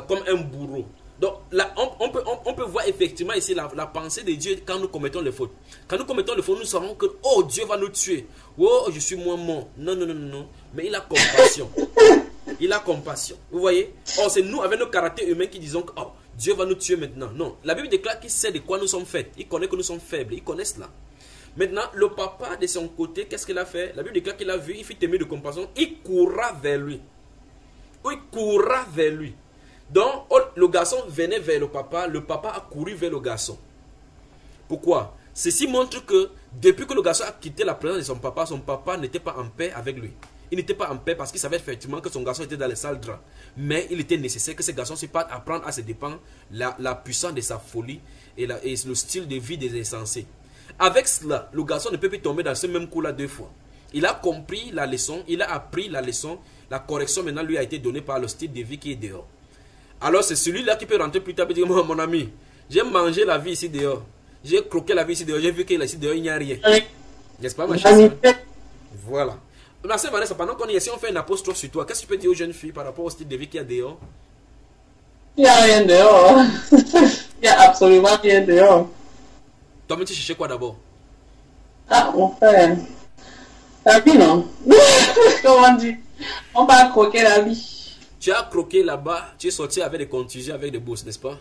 comme un bourreau. Donc là, on peut voir effectivement ici la pensée de Dieu quand nous commettons les fautes. Quand nous commettons les fautes, nous savons que, oh, Dieu va nous tuer. Oh, je suis moins mort. Non, non, non, non, non. Mais il a compassion. Il a compassion. Vous voyez? Oh, c'est nous, avec nos caractères humains, qui disons que, oh, Dieu va nous tuer maintenant. Non. La Bible déclare qu'il sait de quoi nous sommes faits. Il connaît que nous sommes faibles. Il connaît cela. Maintenant, le papa, de son côté, qu'est-ce qu'il a fait? La Bible déclare qu'il a vu, il fut ému de compassion. Il courra vers lui. Il courra vers lui. Donc, le garçon venait vers le papa a couru vers le garçon. Pourquoi? Ceci montre que depuis que le garçon a quitté la présence de son papa n'était pas en paix avec lui. Il n'était pas en paix parce qu'il savait effectivement que son garçon était dans les sales draps. Mais il était nécessaire que ce garçon se parte apprendre à se dépendre la puissance de sa folie et le style de vie des insensés. Avec cela, le garçon ne peut plus tomber dans ce même coup-là 2 fois. Il a compris la leçon, il a appris la leçon, la correction maintenant lui a été donnée par le style de vie qui est dehors. Alors c'est celui-là qui peut rentrer plus tard et dire, mon ami, j'ai mangé la vie ici dehors. J'ai croqué la vie ici dehors. J'ai vu qu'il ici dehors, il n'y a rien. N'est-ce pas, ma chère? Voilà. Ma sœur Vanessa, pendant qu'on est ici, on fait une apostrophe sur toi. Qu'est-ce que tu peux dire aux jeunes filles par rapport au style de vie qu'il y a dehors? Il n'y a rien dehors. Il n'y a absolument rien dehors. Toi, mais tu cherchais quoi d'abord? Ah, mon frère. La vie, non. Comment on dit? On va croquer la vie. Tu as croqué là-bas, tu es sorti avec des contusions, avec des bourses, n'est-ce pas?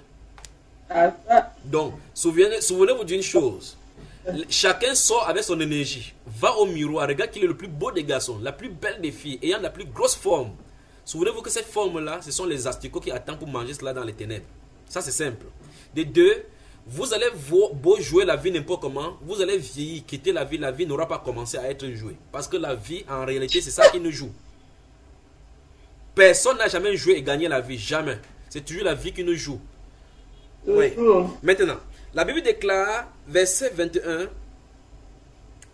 Donc, souvenez-vous d'une chose. Chacun sort avec son énergie. Va au miroir, regarde qu'il est le plus beau des garçons, la plus belle des filles, ayant la plus grosse forme. Souvenez-vous que cette forme-là, ce sont les asticots qui attendent pour manger cela dans les ténèbres. Ça, c'est simple. De deux, vous allez beau jouer la vie n'importe comment, vous allez vieillir, quitter la vie n'aura pas commencé à être jouée. Parce que la vie, en réalité, c'est ça qui nous joue. Personne n'a jamais joué et gagné la vie, jamais. C'est toujours la vie qui nous joue. Oui. Maintenant, la Bible déclare, verset 21,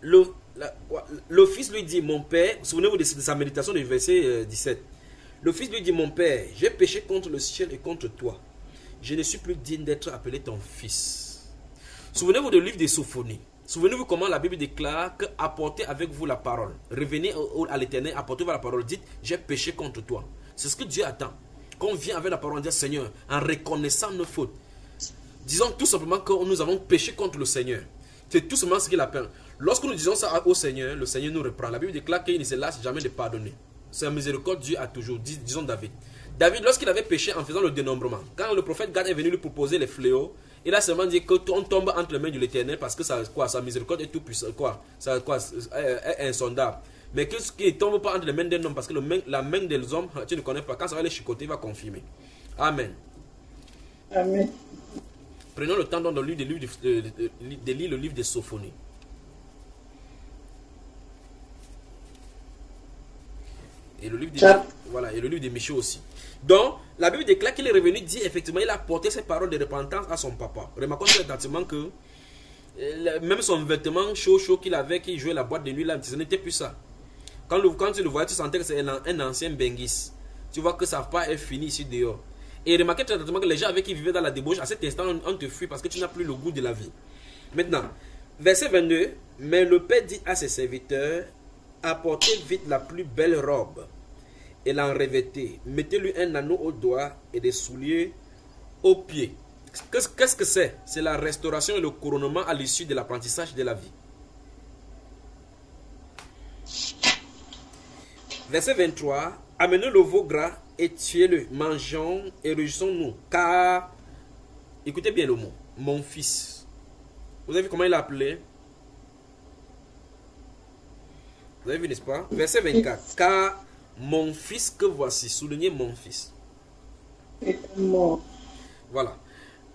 le fils lui dit, mon père, souvenez-vous de sa méditation du verset 17. Le fils lui dit, mon père, j'ai péché contre le ciel et contre toi. Je ne suis plus digne d'être appelé ton fils. Souvenez-vous du livre des Sophonie. Souvenez-vous comment la Bible déclare que apportez avec vous la parole. Revenez à l'Éternel, apportez-vous la parole. Dites, j'ai péché contre toi. C'est ce que Dieu attend. Quand on vient avec la parole, on dit, Seigneur, en reconnaissant nos fautes, disons tout simplement que nous avons péché contre le Seigneur. C'est tout simplement ce qu'il appelle. Lorsque nous disons ça au Seigneur, le Seigneur nous reprend. La Bible déclare qu'il ne se lasse jamais de pardonner. C'est la miséricorde, Dieu a toujours. Disons David. David, lorsqu'il avait péché en faisant le dénombrement, quand le prophète Gad est venu lui proposer les fléaux, il a seulement dit qu'on tombe entre les mains de l'Éternel parce que sa miséricorde est tout puissante, est insondable. Mais qu'il ne tombe pas entre les mains d'un homme parce que la main des hommes, tu ne connais pas. Quand ça va les chicoter, il va confirmer. Amen. Amen. Prenons le temps de lire le livre de Sophonie. Et le livre et le livre de Michée aussi. Donc, la Bible déclare qu'il est revenu dire effectivement, il a porté ses paroles de repentance à son papa. Remarquons exactement que même son vêtement chaud qu'il avait, qui jouait la boîte de nuit, là, ce n'était plus ça. Quand tu le voyais, tu sentais que c'est un ancien benguis. Tu vois que ça n'a pas fini ici dehors. Et remarquez très exactement que les gens avec qui vivaient dans la débauche, à cet instant, on te fuit parce que tu n'as plus le goût de la vie. Maintenant, verset 22, mais le père dit à ses serviteurs, apportez vite la plus belle robe et l'en revêtez. Mettez-lui un anneau au doigt et des souliers aux pieds. Qu'est-ce que c'est? C'est la restauration et le couronnement à l'issue de l'apprentissage de la vie. Verset 23, amenez le veau gras et tuez-le, mangeons et réjouissons-nous, car, écoutez bien le mot, mon fils. Vous avez vu comment il l'a appelé? Vous avez vu, n'est-ce pas? Verset 24, car mon fils que voici, soulignez mon fils. Voilà.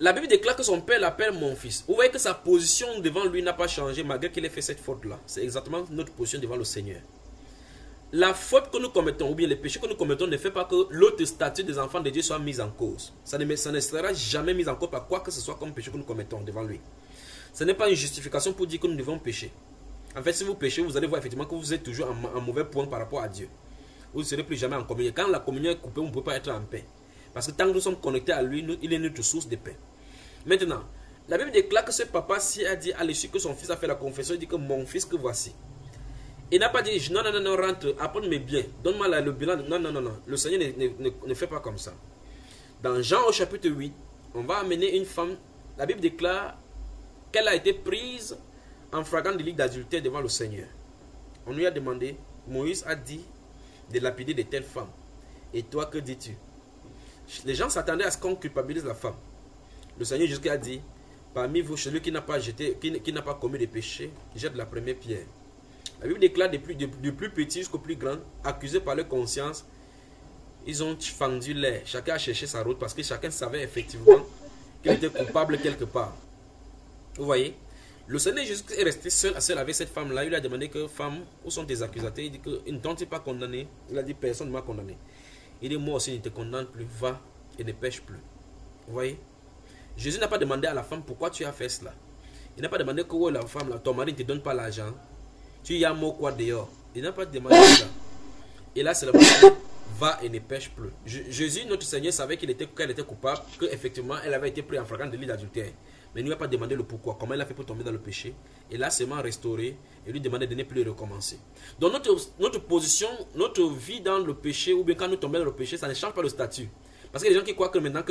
la Bible déclare que son père l'appelle mon fils. Vous voyez que sa position devant lui n'a pas changé malgré qu'il ait fait cette faute-là. C'est exactement notre position devant le Seigneur. La faute que nous commettons, ou bien les péchés que nous commettons, ne fait pas que l'autre statut des enfants de Dieu soit mise en cause. Ça ne sera jamais mis en cause par quoi que ce soit comme péché que nous commettons devant lui. Ce n'est pas une justification pour dire que nous devons pécher. En fait, si vous péchez, vous allez voir effectivement que vous êtes toujours en mauvais point par rapport à Dieu. Vous ne serez plus jamais en communion. Quand la communion est coupée, vous ne pouvez pas être en paix. Parce que tant que nous sommes connectés à lui, il est notre source de paix. Maintenant, la Bible déclare que ce papa-ci a dit à l'issue que son fils a fait la confession, il dit que mon fils que voici. Il n'a pas dit non, non, non, non, rentre, apporte mes biens, donne-moi le bilan. Non, non, non, non. Le Seigneur ne fait pas comme ça. Dans Jean au chapitre 8, on va amener une femme. La Bible déclare qu'elle a été prise en flagrant délit d'adultère devant le Seigneur. On lui a demandé, Moïse a dit de lapider de telles femmes. Et toi, que dis-tu? Les gens s'attendaient à ce qu'on culpabilise la femme. Le Seigneur jusqu'à dit, parmi vous, celui qui n'a pas commis de péché, jette la première pierre. La Bible déclare du plus petit jusqu'au plus grand, accusés par leur conscience, ils ont fendu l'air. Chacun a cherché sa route parce que chacun savait effectivement qu'il était coupable quelque part. Vous voyez? Le Seigneur Jésus est resté seul avec cette femme-là. Il lui a demandé que femme, où sont tes accusateurs? Il dit qu'ils ne t'ont pas condamné. Il a dit personne ne m'a condamné. Il dit moi aussi, je ne te condamne plus. Va et ne pêche plus. Vous voyez? Jésus n'a pas demandé à la femme pourquoi tu as fait cela. Il n'a pas demandé que la femme, là, ton mari ne te donne pas l'argent. Tu y as mot quoi dehors. Il n'a pas demandé ça. Et là, c'est le moment va et ne pêche plus. Jésus, notre Seigneur, savait qu'elle était coupable, qu'effectivement, elle avait été prise en flagrant délit d'adultère. Mais il ne lui a pas demandé le pourquoi, comment elle a fait pour tomber dans le péché. Et là, seulement restauré et lui demander de ne plus recommencer. Donc, notre position, notre vie dans le péché, ou bien quand nous tombons dans le péché, ça ne change pas le statut. Parce que les gens qui croient que maintenant,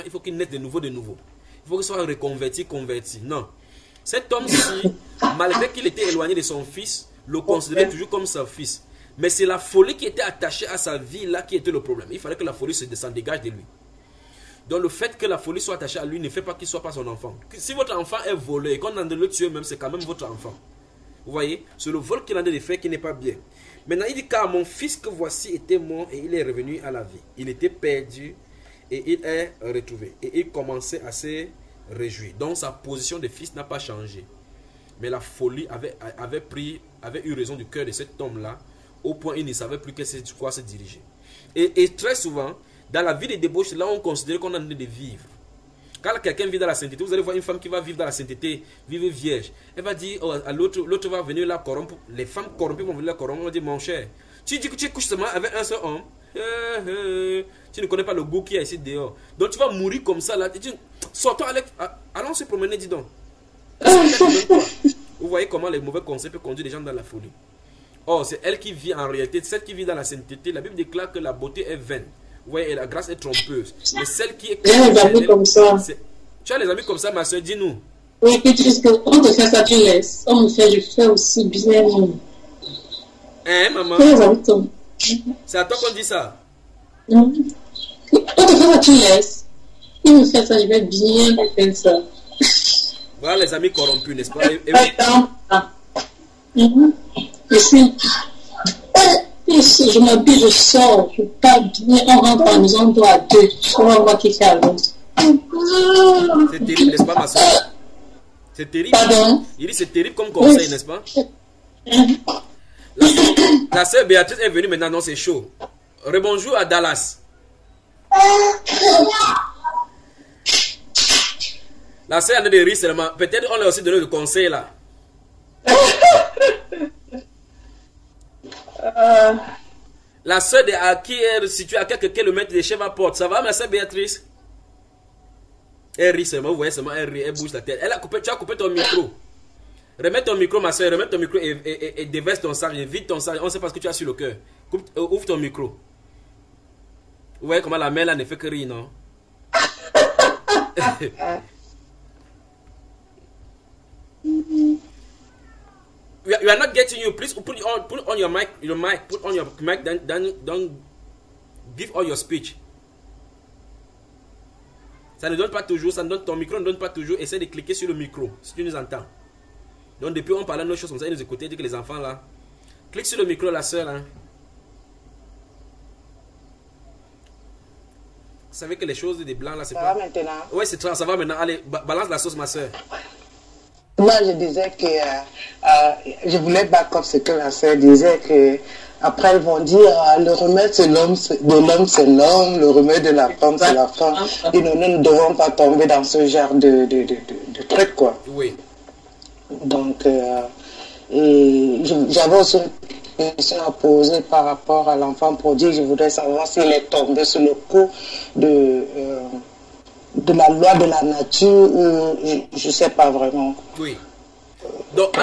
il faut qu'il naisse de nouveau. Il faut qu'il soit reconverti, converti. Non. Cet homme-ci, malgré qu'il était éloigné de son fils, le considérait toujours comme son fils. Mais c'est la folie qui était attachée à sa vie là qui était le problème. Il fallait que la folie s'en dégage de lui. Donc le fait que la folie soit attachée à lui ne fait pas qu'il ne soit pas son enfant. Si votre enfant est volé et qu'on a de le tuer même, c'est quand même votre enfant. Vous voyez? C'est le vol qu'il a de faire qui n'est pas bien. Maintenant il dit car mon fils que voici était mort et il est revenu à la vie. Il était perdu et il est retrouvé. Et il commençait à se réjouir. Donc sa position de fils n'a pas changé. Mais la folie avait eu raison du cœur de cet homme-là, au point il ne savait plus quoi se diriger. Et très souvent, dans la vie de débauche, là on considère qu'on a envie de vivre. Quand quelqu'un vit dans la sainteté, vous allez voir une femme qui va vivre dans la sainteté, vivre vierge. Elle va dire à l'autre va venir la corrompre. Les femmes corrompues vont venir la corrompre. On va dire mon cher, tu dis que tu couches seulement avec un seul homme. Tu ne connais pas le goût qu'il y a ici dehors. Donc tu vas mourir comme ça là. Sortons, allons se promener, dis donc. Vous voyez comment les mauvais conseils peuvent conduire les gens dans la folie. Or, c'est elle qui vit en réalité, celle qui vit dans la sainteté. La Bible déclare que la beauté est vaine. Vous voyez, la grâce est trompeuse. Mais celle qui est... J'ai des amis comme ça. Tu as les amis comme ça, ma soeur, dis-nous. Oui, que tu dis qu'on te fait ça, tu laisses. On me fait, je fais aussi bien. Hein, maman? C'est à toi qu'on dit ça. On te fait ça, tu laisses. Il me fait ça, je vais bien faire ça. Voilà les amis corrompus, n'est-ce pas? Je m'habille, je sors, je pars bien, on rentre à la maison, on doit à deux. On va voir qui fait à l'autre. C'est terrible, n'est-ce pas, ma soeur? C'est terrible. Pardon? Il dit c'est terrible comme conseil, n'est-ce pas? La sœur Béatrice est venue maintenant, non, c'est chaud. Rebonjour à Dallas. La sœur a des risques seulement. Peut-être on l'a aussi donné le conseil là. La sœur qui est située à quelques kilomètres de chez ma porte. Ça va, ma sœur Béatrice? Elle rit seulement, vous voyez seulement, elle rit, elle bouge la tête. Tu as coupé ton micro. Remets ton micro, ma soeur, remets ton micro et déverse ton sang, vide ton sang. On ne sait pas ce que tu as sur le cœur. Ouvre ton micro. Vous voyez comment la mère là ne fait que rire, non? We are not getting you. Please put on your mic. Put on your mic. Then don't give all your speech. Ça ne donne pas toujours. Ton micro ne donne pas toujours. Essaie de cliquer sur le micro si tu nous entends. Donc depuis on parlait de nos choses comme ça, ils nous écoutaient, dit que les enfants là. Clique sur le micro, la soeur. Hein. savez que les choses des blancs là, c'est Ça pas. va maintenant? Ouais, ça va maintenant. Allez, balance la sauce, ma soeur. Moi, je disais que je voulais back up ce que la sœur disait, que après ils vont dire le remède de l'homme c'est l'homme, le remède de la femme c'est la femme. Et nous ne devons pas tomber dans ce genre de trucs, quoi. Oui. Donc, j'avais aussi une question à poser par rapport à l'enfant prodigue. Je voudrais savoir s'il est tombé sous le coup de la loi de la nature ou je ne sais pas vraiment. Oui. Donc,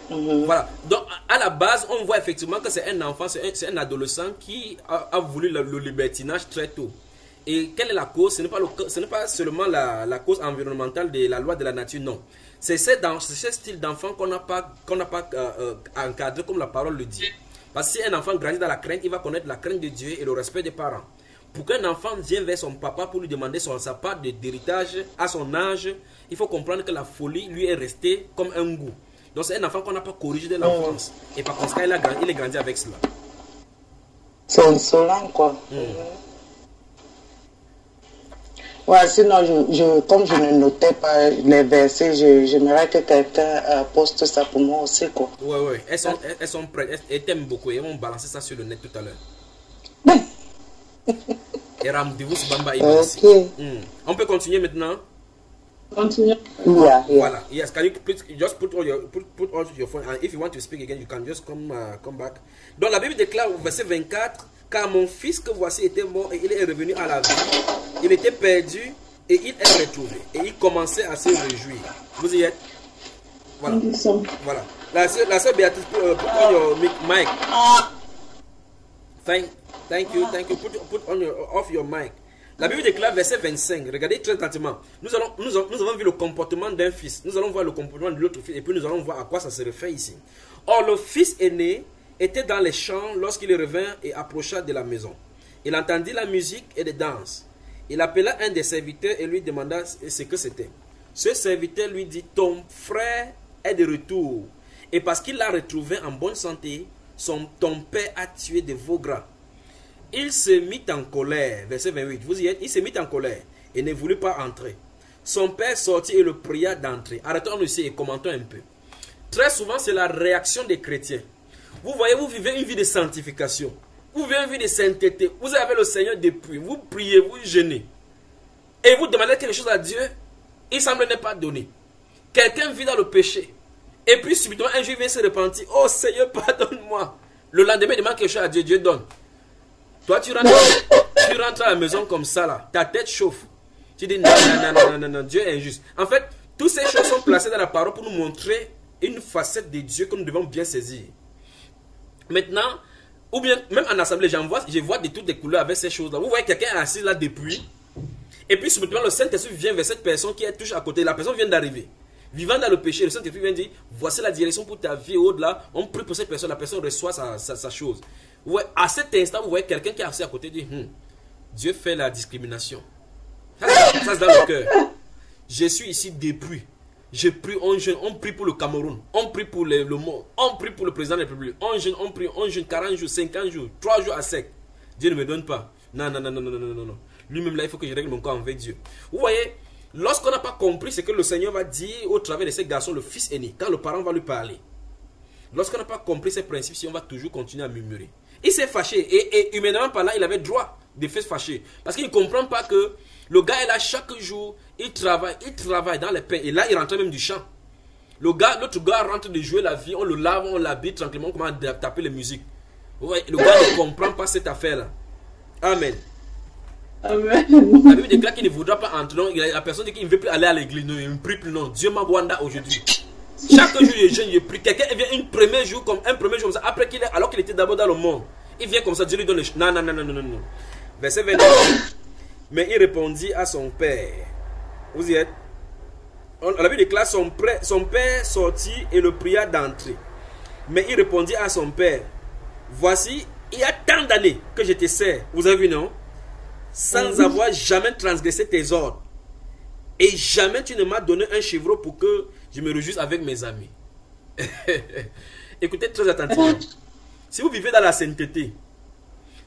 Mhm. voilà. Donc, à la base, on voit effectivement que c'est un enfant, c'est un adolescent qui a voulu le libertinage très tôt. Et quelle est la cause? Ce n'est pas seulement la cause environnementale de la loi de la nature, non. C'est ce style d'enfant qu'on n'a pas encadré comme la parole le dit. Parce que si un enfant grandit dans la crainte, il va connaître la crainte de Dieu et le respect des parents. Pour qu'un enfant vienne vers son papa pour lui demander sa part d'héritage à son âge, il faut comprendre que la folie lui est restée comme un goût. Donc c'est un enfant qu'on n'a pas corrigé de l'enfance. Et par conséquent, il est grandi avec cela. C'est insolent, quoi. Ouais, sinon, comme je ne notais pas les versets, j'aimerais que quelqu'un poste ça pour moi aussi, quoi. Ouais. Elles sont prêtes. Elles t'aiment beaucoup. Et on va balancer ça sur le net tout à l'heure. Et rendez-vous sur Bamba Ibis. Okay. On peut continuer maintenant? Continue. Yeah. Voilà. Yes, can you please just put all your phone, and if you want to speak again, you can just come back. Donc la Bible déclare au verset 24, car mon fils que voici était mort et il est revenu à la vie. Il était perdu et il est retrouvé. Et il commençait à se réjouir. Vous y êtes? Voilà. Voilà. La sœur Béatrice, put on your mic. Thank you. Put off your mic. La Bible déclare verset 25. Regardez très attentivement. Nous avons vu le comportement d'un fils. Nous allons voir le comportement de l'autre fils. Et puis nous allons voir à quoi ça se réfère ici. Or, le fils aîné était dans les champs lorsqu'il revint et approcha de la maison. Il entendit la musique et des danses. Il appela un des serviteurs et lui demanda ce que c'était. Ce serviteur lui dit, ton frère est de retour. Et parce qu'il l'a retrouvé en bonne santé, ton père a tué des veaux gras. Il se mit en colère. Verset 28. Vous y êtes? Il se mit en colère et ne voulut pas entrer. Son père sortit et le pria d'entrer. Arrêtons ici et commentons un peu. Très souvent, c'est la réaction des chrétiens. Vous voyez, vous vivez une vie de sanctification. Vous vivez une vie de sainteté. Vous avez le Seigneur depuis. Vous priez, vous jeûnez. Et vous demandez quelque chose à Dieu. Il semble ne pas donner. Quelqu'un vit dans le péché. Et puis subitement, un jour, il vient se repentir. Oh Seigneur, pardonne-moi. Le lendemain, il demande quelque chose à Dieu. Dieu donne. Toi, tu rentres à la maison comme ça, là. Ta tête chauffe. Tu dis, non, Dieu est injuste. En fait, toutes ces choses sont placées dans la parole pour nous montrer une facette de Dieu que nous devons bien saisir. Maintenant, ou bien, même en assemblée, je vois de toutes les couleurs avec ces choses-là. Vous voyez quelqu'un assis là depuis. Et puis, subitement, le Saint-Esprit vient vers cette personne qui est toujours à côté. La personne vient d'arriver. Vivant dans le péché, le Saint-Esprit vient dire, voici la direction pour ta vie au-delà. On prie pour cette personne, la personne reçoit sa chose. Ouais, à cet instant, vous voyez quelqu'un qui est assis à côté dit, Dieu fait la discrimination. Ça c'est dans le cœur. Je suis ici depuis. Je prie, on prie pour le Cameroun, on prie pour le monde, on prie pour le président de la République, on jeûne 40 jours, 50 jours, 3 jours à sec. Dieu ne me donne pas. Non. Lui-même là, il faut que je règle mon corps avec Dieu. Vous voyez, lorsqu'on n'a pas compris ce que le Seigneur va dire au travers de ces garçons, le fils aîné, quand le parent va lui parler, lorsqu'on n'a pas compris ces principes, on va toujours continuer à murmurer. Il s'est fâché et humainement par là, il avait droit de faire se fâcher. Parce qu'il ne comprend pas que le gars est là chaque jour, il travaille dans les pains. Et là, il rentre même du champ. L'autre gars rentre de jouer la vie, on le lave, on l'habille tranquillement, on commence à taper les musiques. Vous voyez, le gars ne comprend pas cette affaire-là. Amen. Amen. La Bible déclare qu'il ne voudra pas entrer. Non, la personne dit qu'il ne veut plus aller à l'église. Non, il ne prie plus. Non, Dieu m'a wanda aujourd'hui. Chaque jour, je prie. Quelqu'un vient un premier jour comme ça, après alors qu'il était d'abord dans le monde. Il vient comme ça, Dieu lui donne le... Non. Verset 29. Mais il répondit à son père. Vous y êtes? La Bible déclare son père sortit et le pria d'entrer. Mais il répondit à son père, voici, il y a tant d'années que je te sers. Vous avez vu, non? Sans avoir jamais transgressé tes ordres. Et jamais tu ne m'as donné un chevreau pour que je me réjouisse avec mes amis. Écoutez très attentivement. Si vous vivez dans la sainteté,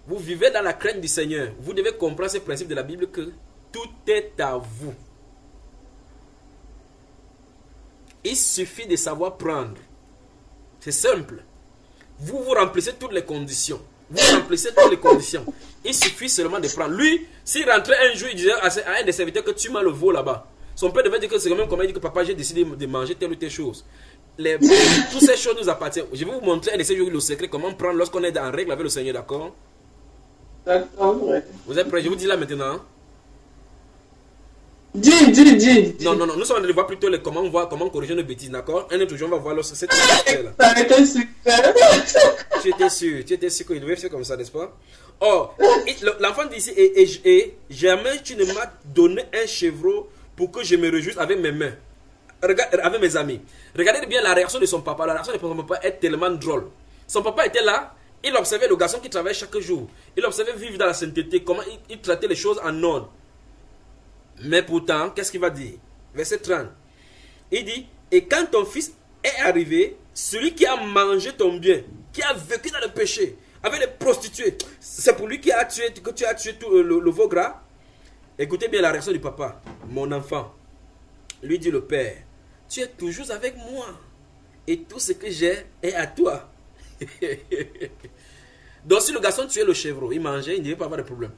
vous vivez dans la crainte du Seigneur, vous devez comprendre ce principe de la Bible que tout est à vous. Il suffit de savoir prendre. C'est simple. Vous remplissez toutes les conditions. Vous remplissez toutes les conditions. Il suffit seulement de prendre. Lui, s'il rentrait un jour, il disait à un des serviteurs que tu m'as le veau là-bas. Son père devait dire que c'est quand même comme il dit que papa, j'ai décidé de manger telle ou telle chose. Toutes ces choses nous appartiennent. Je vais vous montrer un de ces jours le secret, comment prendre lorsqu'on est en règle avec le Seigneur, d'accord? D'accord, ouais. Vous êtes prêts? Je vous dis là maintenant. Dis. Non, nous sommes en train de voir plutôt comment corriger nos bêtises, d'accord? Un autre jour, on va voir cette là. Ça a été super. Tu étais sûr qu'il devait faire comme ça, n'est-ce pas? Oh, l'enfant dit ici, et jamais tu ne m'as donné un chevreau pour que je me réjouisse avec mes mains, avec mes amis. Regardez bien la réaction de son papa. La réaction de son papa est tellement drôle. Son papa était là, il observait le garçon qui travaillait chaque jour. Il observait vivre dans la sainteté, comment il traitait les choses en ordre. Mais pourtant, qu'est-ce qu'il va dire? Verset 30. Il dit, et quand ton fils est arrivé, celui qui a mangé ton bien, qui a vécu dans le péché, avec les prostituées, c'est pour lui que tu as tué tout le veau gras. Écoutez bien la réaction du papa. Mon enfant, lui dit le père, tu es toujours avec moi, et tout ce que j'ai est à toi. Donc si le garçon tuait le chevreau, il mangeait, il ne devait pas avoir de problème.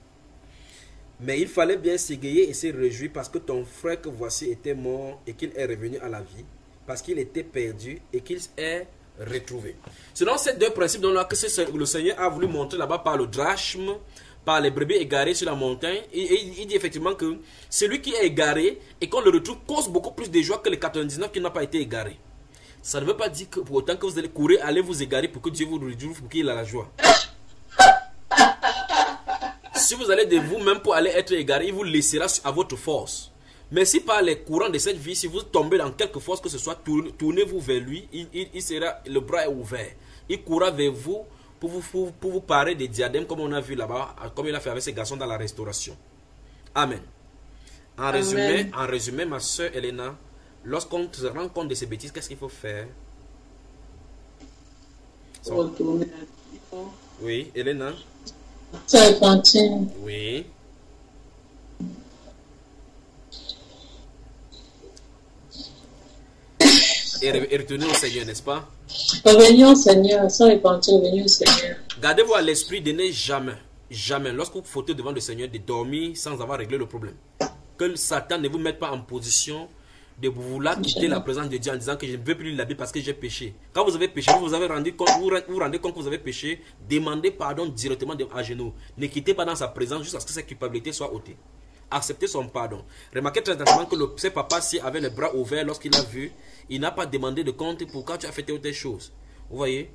Mais il fallait bien s'égayer et se réjouir parce que ton frère que voici était mort et qu'il est revenu à la vie, parce qu'il était perdu et qu'il est retrouvé. Selon ces deux principes que le Seigneur a voulu montrer là-bas par le drachme, par les brebis égarées sur la montagne, il dit effectivement que celui qui est égaré et qu'on le retrouve cause beaucoup plus de joie que les 99 qui n'ont pas été égarés. Ça ne veut pas dire que pour autant que vous allez courir, allez vous égarer pour que Dieu vous retrouve, pour qu'il ait la joie. Si vous allez de vous-même pour aller être égaré, il vous laissera à votre force. Mais si par les courants de cette vie, si vous tombez dans quelque force que ce soit, tournez-vous vers lui, il sera, le bras est ouvert. Il courra vers vous pour vous parer des diadèmes comme on a vu là-bas, comme il a fait avec ses garçons dans la restauration. Amen. En résumé, ma soeur Elena, lorsqu'on se rend compte de ces bêtises, qu'est-ce qu'il faut faire? Oui, Elena. Se repentir. Oui. Et retourner au Seigneur, n'est-ce pas? Revenir au Seigneur, sans repentir, revenir au Seigneur. Gardez-vous à l'esprit de ne jamais, lorsque vous fautez devant le Seigneur, de dormir sans avoir réglé le problème. Que Satan ne vous mette pas en position de vouloir quitter la présence de Dieu en disant que je ne veux plus lire la Bible parce que j'ai péché. Quand vous avez péché, vous rendez compte que vous avez péché, demandez pardon directement à genoux. Ne quittez pas dans sa présence jusqu'à ce que sa culpabilité soit ôtée. Acceptez son pardon. Remarquez très attentivement que ce papa-ci avait les bras ouverts lorsqu'il a vu. Il n'a pas demandé de compte pourquoi tu as fait telle ou telle chose. Vous voyez?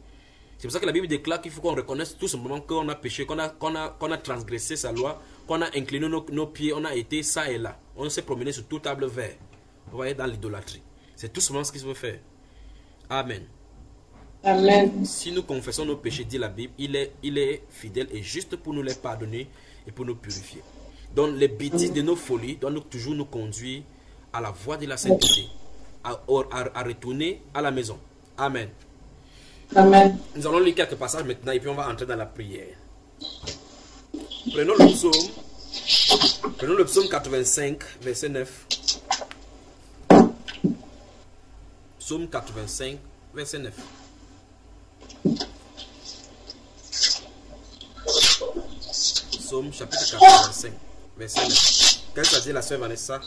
C'est pour ça que la Bible déclare qu'il faut qu'on reconnaisse tout simplement qu'on a péché, qu'on a transgressé sa loi, qu'on a incliné nos pieds, on a été ça et là. On s'est promené sur toute table verte. Vous voyez, dans l'idolâtrie. C'est tout simplement ce qu'il faut faire. Amen. Amen. Si nous confessons nos péchés, dit la Bible, il est fidèle et juste pour nous les pardonner et pour nous purifier. Donc les bêtises de nos folies doivent toujours nous conduire à la voie de la sainteté, à retourner à la maison. Amen. Amen. Nous allons lire quelques passages maintenant et puis on va entrer dans la prière. Prenons le psaume 85, verset 9. Psaume 85, verset 9. Psaume chapitre 85, verset 9. Qu'est-ce que ça dit la sœur Vanessa?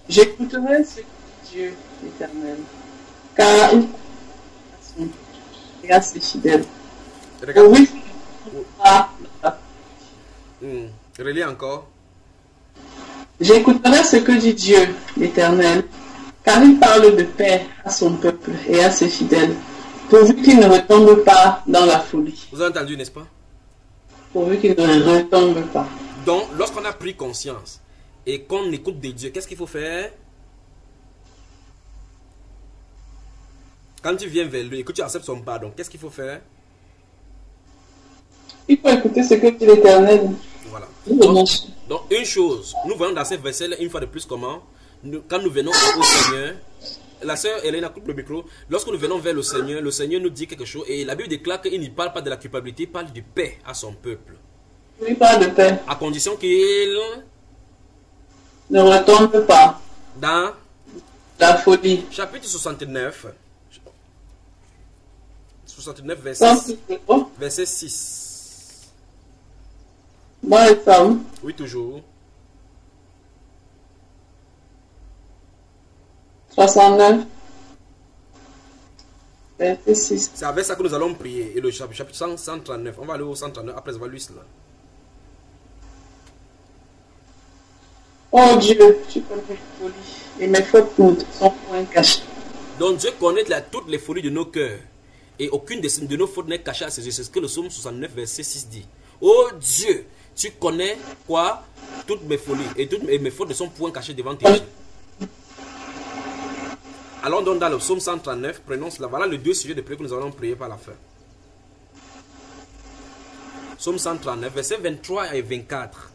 J'écouterai ce que dit Dieu éternel, car il est assez fidèle. Regarde. Oui. Relis encore. J'écouterai ce que dit Dieu l'éternel, car il parle de paix à son peuple et à ses fidèles, pourvu qu'il ne retombe pas dans la folie. Vous avez entendu, n'est-ce pas? Pourvu qu'il ne retombe pas. Donc, lorsqu'on a pris conscience et qu'on écoute de Dieu, qu'est-ce qu'il faut faire? Quand tu viens vers lui et que tu acceptes son pardon, qu'est-ce qu'il faut faire? Il faut écouter ce que dit l'Éternel. Voilà. Donc, une chose, nous voyons dans ces versets une fois de plus comment, quand nous venons au Seigneur, la sœur Elena coupe le micro. Lorsque nous venons vers le Seigneur nous dit quelque chose et la Bible déclare qu'il ne parle pas de la culpabilité, il parle de paix à son peuple. Il parle de paix. À condition qu'il ne retombe pas dans la folie. Chapitre 69, verset 6. Dans les Psaumes. Oui, toujours. 69, verset 6. C'est avec ça que nous allons prier. Et le chapitre 139, on va aller au 139, après on va lire cela. Oh Dieu, tu connais mes folies et mes fautes ne sont point cachées. Donc Dieu connaît toutes les folies de nos cœurs. Et aucune de nos fautes n'est cachée à ses yeux. C'est ce que le psaume 69, verset 6 dit. Oh Dieu, tu connais quoi? Toutes mes folies. Et mes fautes ne sont point cachées devant tes yeux. Allons donc dans le psaume 139, prenons cela. Voilà les deux sujets de prière que nous allons prier par la fin. Psaume 139, versets 23 et 24.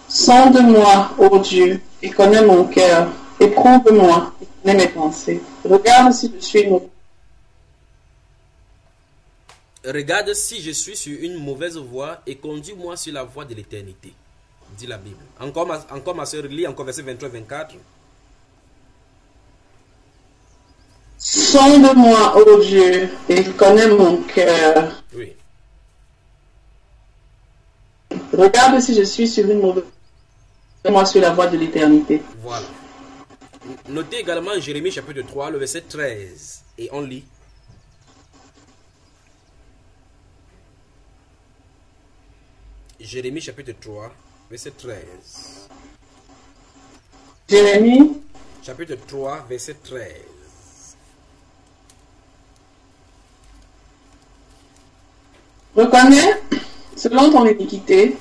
Sonde-moi, ô Dieu, et connais mon cœur. Éprouve-moi et connais mes pensées. Regarde si je suis mauvais. Regarde si je suis sur une mauvaise voie et conduis-moi sur la voie de l'éternité. Dit la Bible. Encore ma soeur, lis encore verset 23 et 24. Sonde-moi, ô Dieu, et connais mon cœur. Oui. Regarde si je suis sur une mauvaise voie, moi sur la voie de l'éternité. Voilà. Notez également Jérémie chapitre 3, le verset 13. Et on lit. Jérémie chapitre 3, verset 13. Jérémie chapitre 3, verset 13. Reconnais seulement ton iniquité,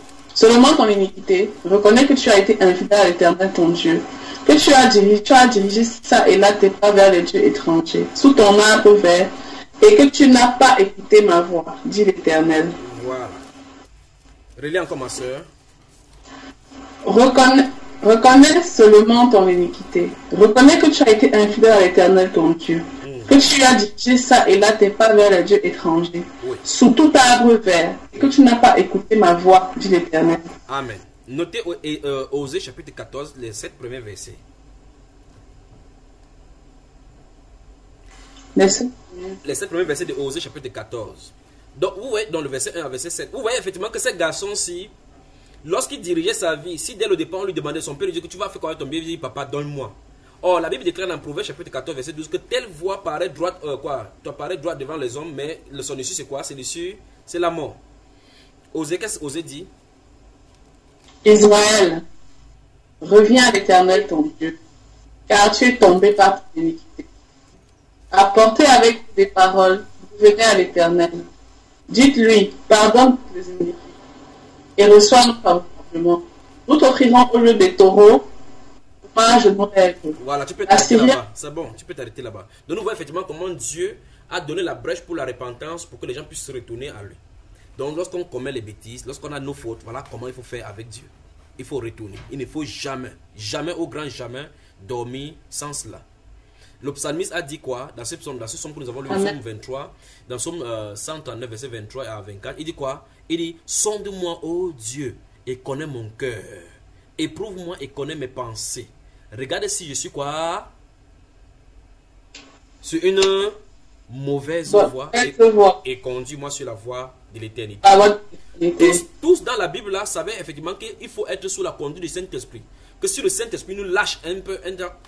reconnais que tu as été infidèle à l'Éternel ton Dieu, que tu as dirigé ça et là tes pas vers les dieux étrangers, sous ton arbre vert, et que tu n'as pas écouté ma voix, dit l'Éternel. Voilà. Relis encore ma soeur. Reconnais seulement ton iniquité. Reconnais que tu as été infidèle à l'Éternel ton Dieu. Que tu as dirigé ça et là tes pas vers les dieux étrangers. Oui. Sous tout arbre vert. Et que tu n'as pas écouté ma voix, dit l'Éternel. Amen. Notez Osée chapitre 14, les 7 premiers versets. Les 7 premiers versets de Osée chapitre 14. Donc, vous voyez dans le verset 1 à verset 7, vous voyez effectivement que ce garçon-ci, lorsqu'il dirigeait sa vie, si dès le départ on lui demandait, son père lui dit que tu vas faire quoi avec ton bien, il dit papa, donne-moi. Or, la Bible déclare dans Proverbe chapitre 14, verset 12 que telle voie paraît droite, paraît droite devant les hommes, mais son issue c'est quoi? C'est l'issue, c'est la mort. Osée, qu'est-ce qu'Osée dit? Israël, reviens à l'Éternel ton Dieu, car tu es tombé par ton iniquité. Apportez avec des paroles, venez à l'Éternel. Dites-lui, pardonne les iniquités et reçois-nous favorablement. Nous t'offrirons au lieu des taureaux, hommage de nos lèvres. Voilà, tu peux t'arrêter là-bas. C'est bon, tu peux t'arrêter là-bas. Donc nous voyons effectivement comment Dieu a donné la brèche pour la repentance, pour que les gens puissent se retourner à lui. Donc lorsqu'on commet les bêtises, lorsqu'on a nos fautes, voilà comment il faut faire avec Dieu. Il faut retourner. Il ne faut jamais, jamais au grand jamais, dormir sans cela. Le psalmiste a dit quoi dans ce psaume que nous avons lu, le psaume 23, dans le psaume 139, verset 23 à 24, il dit quoi? Il dit, sonde-moi, ô Dieu, et connais mon cœur. Éprouve-moi et connais mes pensées. Regarde si je suis quoi? Sur une mauvaise voie et conduis-moi sur la voie de l'éternité. Tous dans la Bible là savaient effectivement qu'il faut être sous la conduite du Saint-Esprit. Que si le Saint-Esprit nous lâche un peu,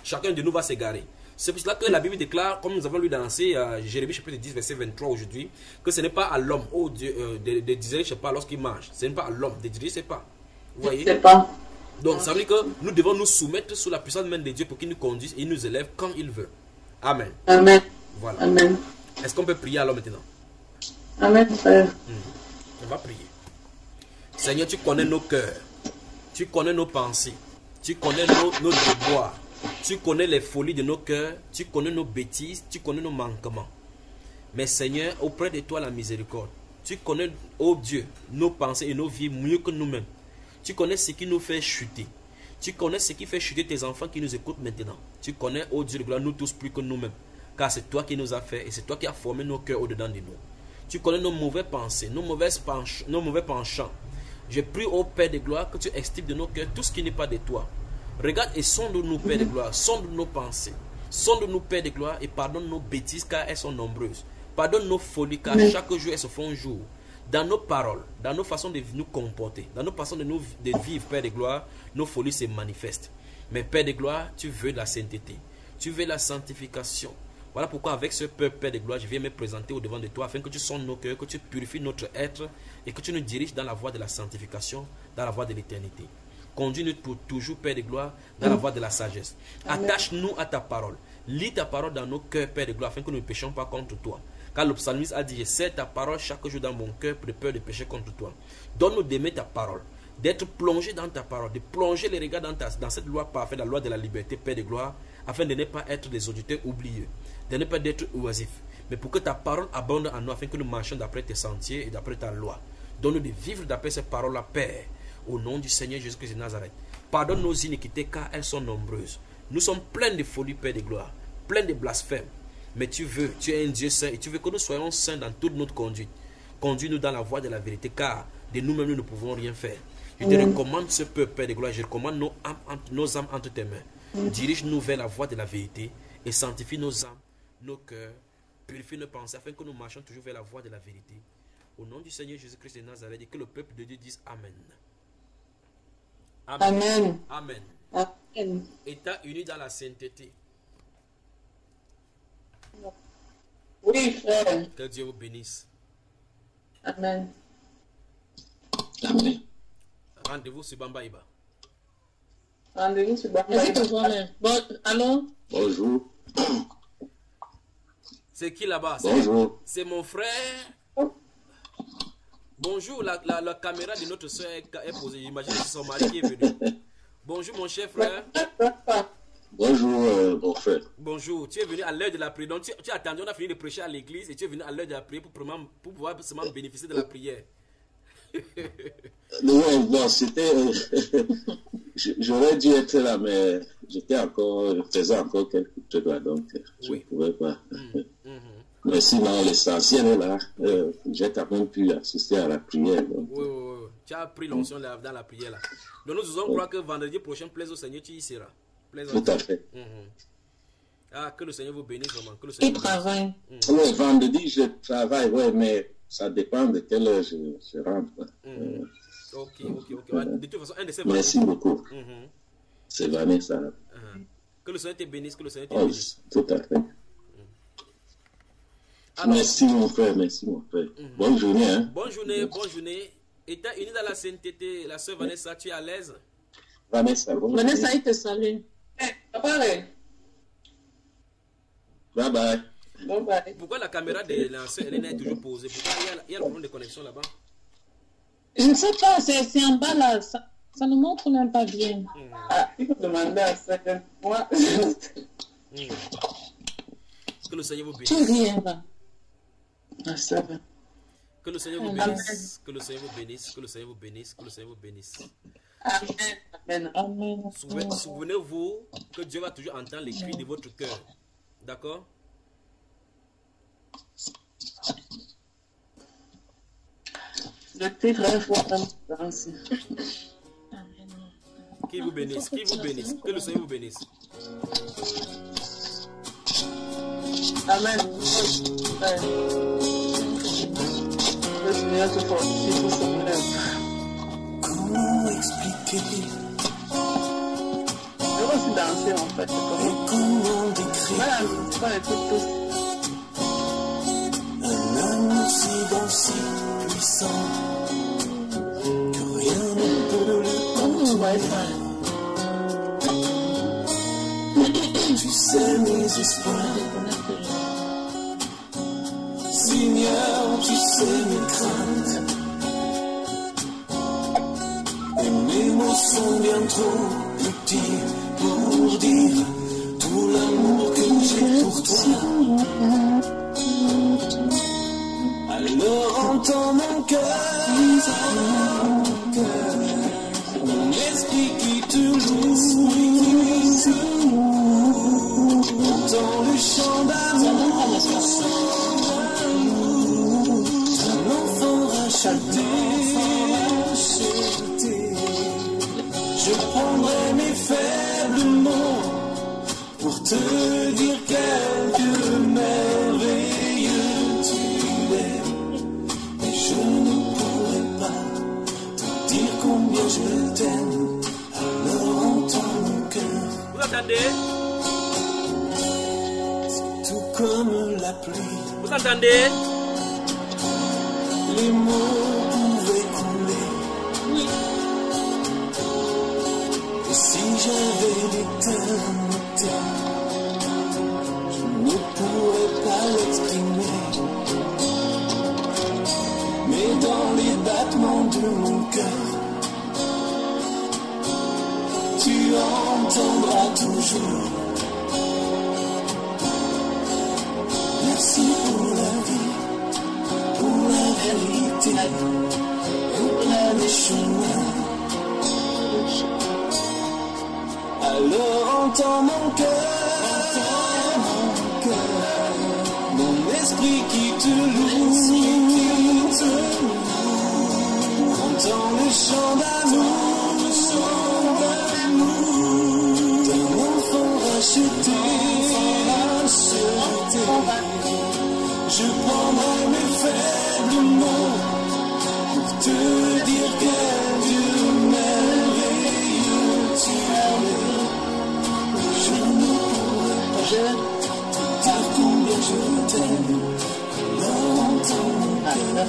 chacun de nous va s'égarer. C'est pour cela que la Bible déclare, comme nous avons lu dans Jérémie chapitre 10, verset 23 aujourd'hui, que ce n'est pas à l'homme, oh Dieu, de diriger, je sais pas, lorsqu'il mange. Ce n'est pas à l'homme de diriger, c'est pas. Vous voyez? C'est pas. Donc ça veut dire que nous devons nous soumettre sous la puissante main de Dieu pour qu'il nous conduise et il nous élève quand il veut. Amen. Amen. Voilà. Amen. Est-ce qu'on peut prier alors maintenant? Amen, frère. On va prier. Seigneur, tu connais nos cœurs. Tu connais nos pensées. Tu connais nos devoirs. Tu connais les folies de nos cœurs. Tu connais nos bêtises. Tu connais nos manquements. Mais Seigneur, auprès de toi la miséricorde. Tu connais, oh Dieu, nos pensées et nos vies mieux que nous-mêmes. Tu connais ce qui nous fait chuter. Tu connais ce qui fait chuter tes enfants qui nous écoutent maintenant. Tu connais, oh Dieu de gloire, nous tous plus que nous-mêmes. Car c'est toi qui nous as fait et c'est toi qui as formé nos cœurs au-dedans de nous. Tu connais nos mauvaises pensées, nos mauvais penchants. Je prie au Père de gloire que tu extirpes de nos cœurs tout ce qui n'est pas de toi. Regarde et sonde-nous, Père de gloire, sonde nos pensées. Sonde-nous, Père de gloire, et pardonne nos bêtises car elles sont nombreuses. Pardonne nos folies car chaque jour elles se font jour. Dans nos paroles, dans nos façons de nous comporter, dans nos façons de vivre, Père de gloire, nos folies se manifestent. Mais Père de gloire, tu veux la sainteté, tu veux la sanctification. Voilà pourquoi avec ce peuple, Père de gloire, je viens me présenter au devant de toi afin que tu sondes nos cœurs, que tu purifies notre être et que tu nous diriges dans la voie de la sanctification, dans la voie de l'éternité. Conduis-nous pour toujours, Père de gloire, dans la voie de la sagesse. Attache-nous à ta parole. Lis ta parole dans nos cœurs, Père de gloire, afin que nous ne péchions pas contre toi. Car le psalmiste a dit, je sais ta parole chaque jour dans mon cœur pour de peur de pécher contre toi. Donne-nous d'aimer ta parole, d'être plongé dans ta parole, de plonger les regards dans cette loi parfaite, la loi de la liberté, Père de gloire, afin de ne pas être des auditeurs oublieux, de ne pas être oisifs, mais pour que ta parole abonde en nous, afin que nous marchions d'après tes sentiers et d'après ta loi. Donne-nous de vivre d'après ces paroles-là, Père, au nom du Seigneur Jésus-Christ de Nazareth. Pardonne nos iniquités, car elles sont nombreuses. Nous sommes pleins de folie, Père de gloire, pleins de blasphèmes. Mais tu es un Dieu saint et tu veux que nous soyons saints dans toute notre conduite. Conduis-nous dans la voie de la vérité, car de nous-mêmes nous ne pouvons rien faire. Je te recommande ce peuple, Père de gloire, je recommande nos âmes entre tes mains. Dirige-nous vers la voie de la vérité et sanctifie nos âmes, nos cœurs, purifie nos pensées, afin que nous marchions toujours vers la voie de la vérité. Au nom du Seigneur Jésus-Christ de Nazareth, et que le peuple de Dieu dise Amen. Amen. Amen. Amen. État uni dans la sainteté. Oui, frère. Que Dieu vous bénisse. Amen. Amen. Rendez-vous sur Bambaïba. Rendez-vous sur Est-ce que tu vois là? Bon, allô? Bonjour. C'est qui là-bas? Bonjour. C'est mon frère. Bonjour, la caméra de notre soeur est posée. J'imagine que c'est son mari qui est venu. Bonjour mon cher frère. Bonjour, mon frère. Bonjour, tu es venu à l'heure de la prière. Donc tu as attendu, on a fini de prêcher à l'église et tu es venu à l'heure de la prière pour pouvoir seulement bénéficier de la prière. Non, bon, c'était... J'aurais dû être là, mais j'étais encore... Je faisais encore quelques trucs là, donc je ne pouvais pas. Mais sinon, l'essentiel est là. J'ai quand même pu assister à la prière. Donc. Oui. Tu as pris l'onction dans la prière là. Donc nous osons croire que vendredi prochain, plaise au Seigneur, tu y seras. Tout à fait. Ah, que le Seigneur vous bénisse vraiment. Que le Il travaille. Oui, vendredi, je travaille, ouais, mais ça dépend de quelle heure je rentre. Ok. De toute façon, un de ces Merci beaucoup. C'est Vanessa. Que le Seigneur te bénisse, que le Seigneur te bénisse. Tout à fait. Alors, merci mon frère, Bonne journée. Hein? Bonne journée. État uni dans la sainteté, la sœur Vanessa, tu es à l'aise? Vanessa, bonjour. Vanessa, il te salue. Bye bye. Pourquoi la caméra de la sœur Hélène est toujours posée? Pourquoi il y a le problème de connexion là-bas? Je ne sais pas, c'est en bas là. Ça ne montre même pas bien. Ah, il faut demander à ça. Moi. Que le Seigneur vous bénisse. Tout vient là. Ah, ça va. Que le Seigneur vous bénisse. Que le Seigneur vous bénisse. Que le Seigneur vous bénisse. Que le Seigneur vous bénisse. Amen. Souvenez-vous que Dieu va toujours entendre les cris de votre cœur. D'accord? Je t'ai très fort dans ce Qui vous bénisse. Que le Seigneur vous bénisse. Amen. Le Seigneur te fortifie pour son œuvre. Comment expliquer? Je vais aussi danser en fait. Comment décrire? Voilà, c'est pas les trucs tous. Un amour si bon, si puissant, que rien ne peut le contenir. Tu sais mes espoirs, Seigneur, tu sais mes craintes, et mes mots sont bien trop petits pour dire tout l'amour que j'ai pour toi. Alors entends cœur, mon esprit qui te loue, entends le chant d'amour, un enfant racheté. Je prendrai mes faibles mots pour te dire quelque merveilleux tu es. Et je ne pourrai pas te dire combien je t'aime. Alors entends mon cœur. Vous entendez? Tout comme la pluie. Vous entendez? Les mots pouvaient couler. Oui. Et si j'avais l'éternité, je ne pourrais pas l'exprimer. Mais dans les battements de mon cœur, tu entendras toujours. Merci pour la vie, pour la vérité, pour les chemins. Alors entends mon cœur, mon esprit qui te loue, entends le chant d'amour, d'un enfant racheté. Je prendrai mes faibles mots pour te dire quel Dieu merveilleux tu es. Je ne pourrai pas te dire combien je t'aime. Entends mon cœur.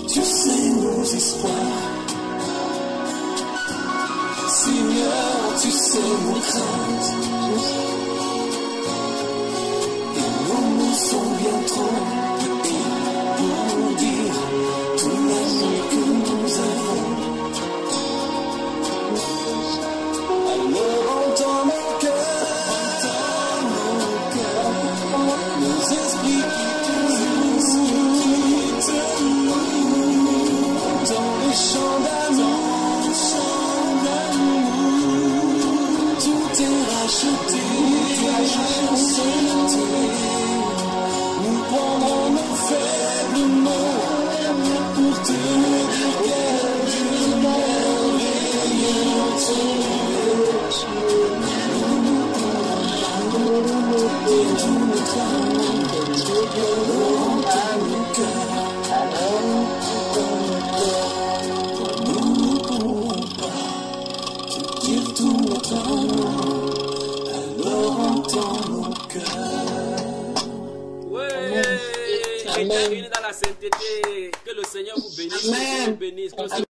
Tu sais nos espoirs, Seigneur, tu sais nos craintes, et nous nous sommes bien trop petits pour dire tout l'amour que nous avons. Alors entends mon cœur, nos esprits qui te louent, dans les chants d'amour, tout est racheté. Nous prendrons nos faibles mots pour te dire quel Dieu merveilleux tu es. Et tout notre amour, dans le cœur. Nous ne pourrons pas te dire tout notre amour, alors entends mon cœur. Ouais, Amen. éternel dans la sainteté, que le Seigneur vous bénisse, que le Seigneur vous bénisse, que le Seigneur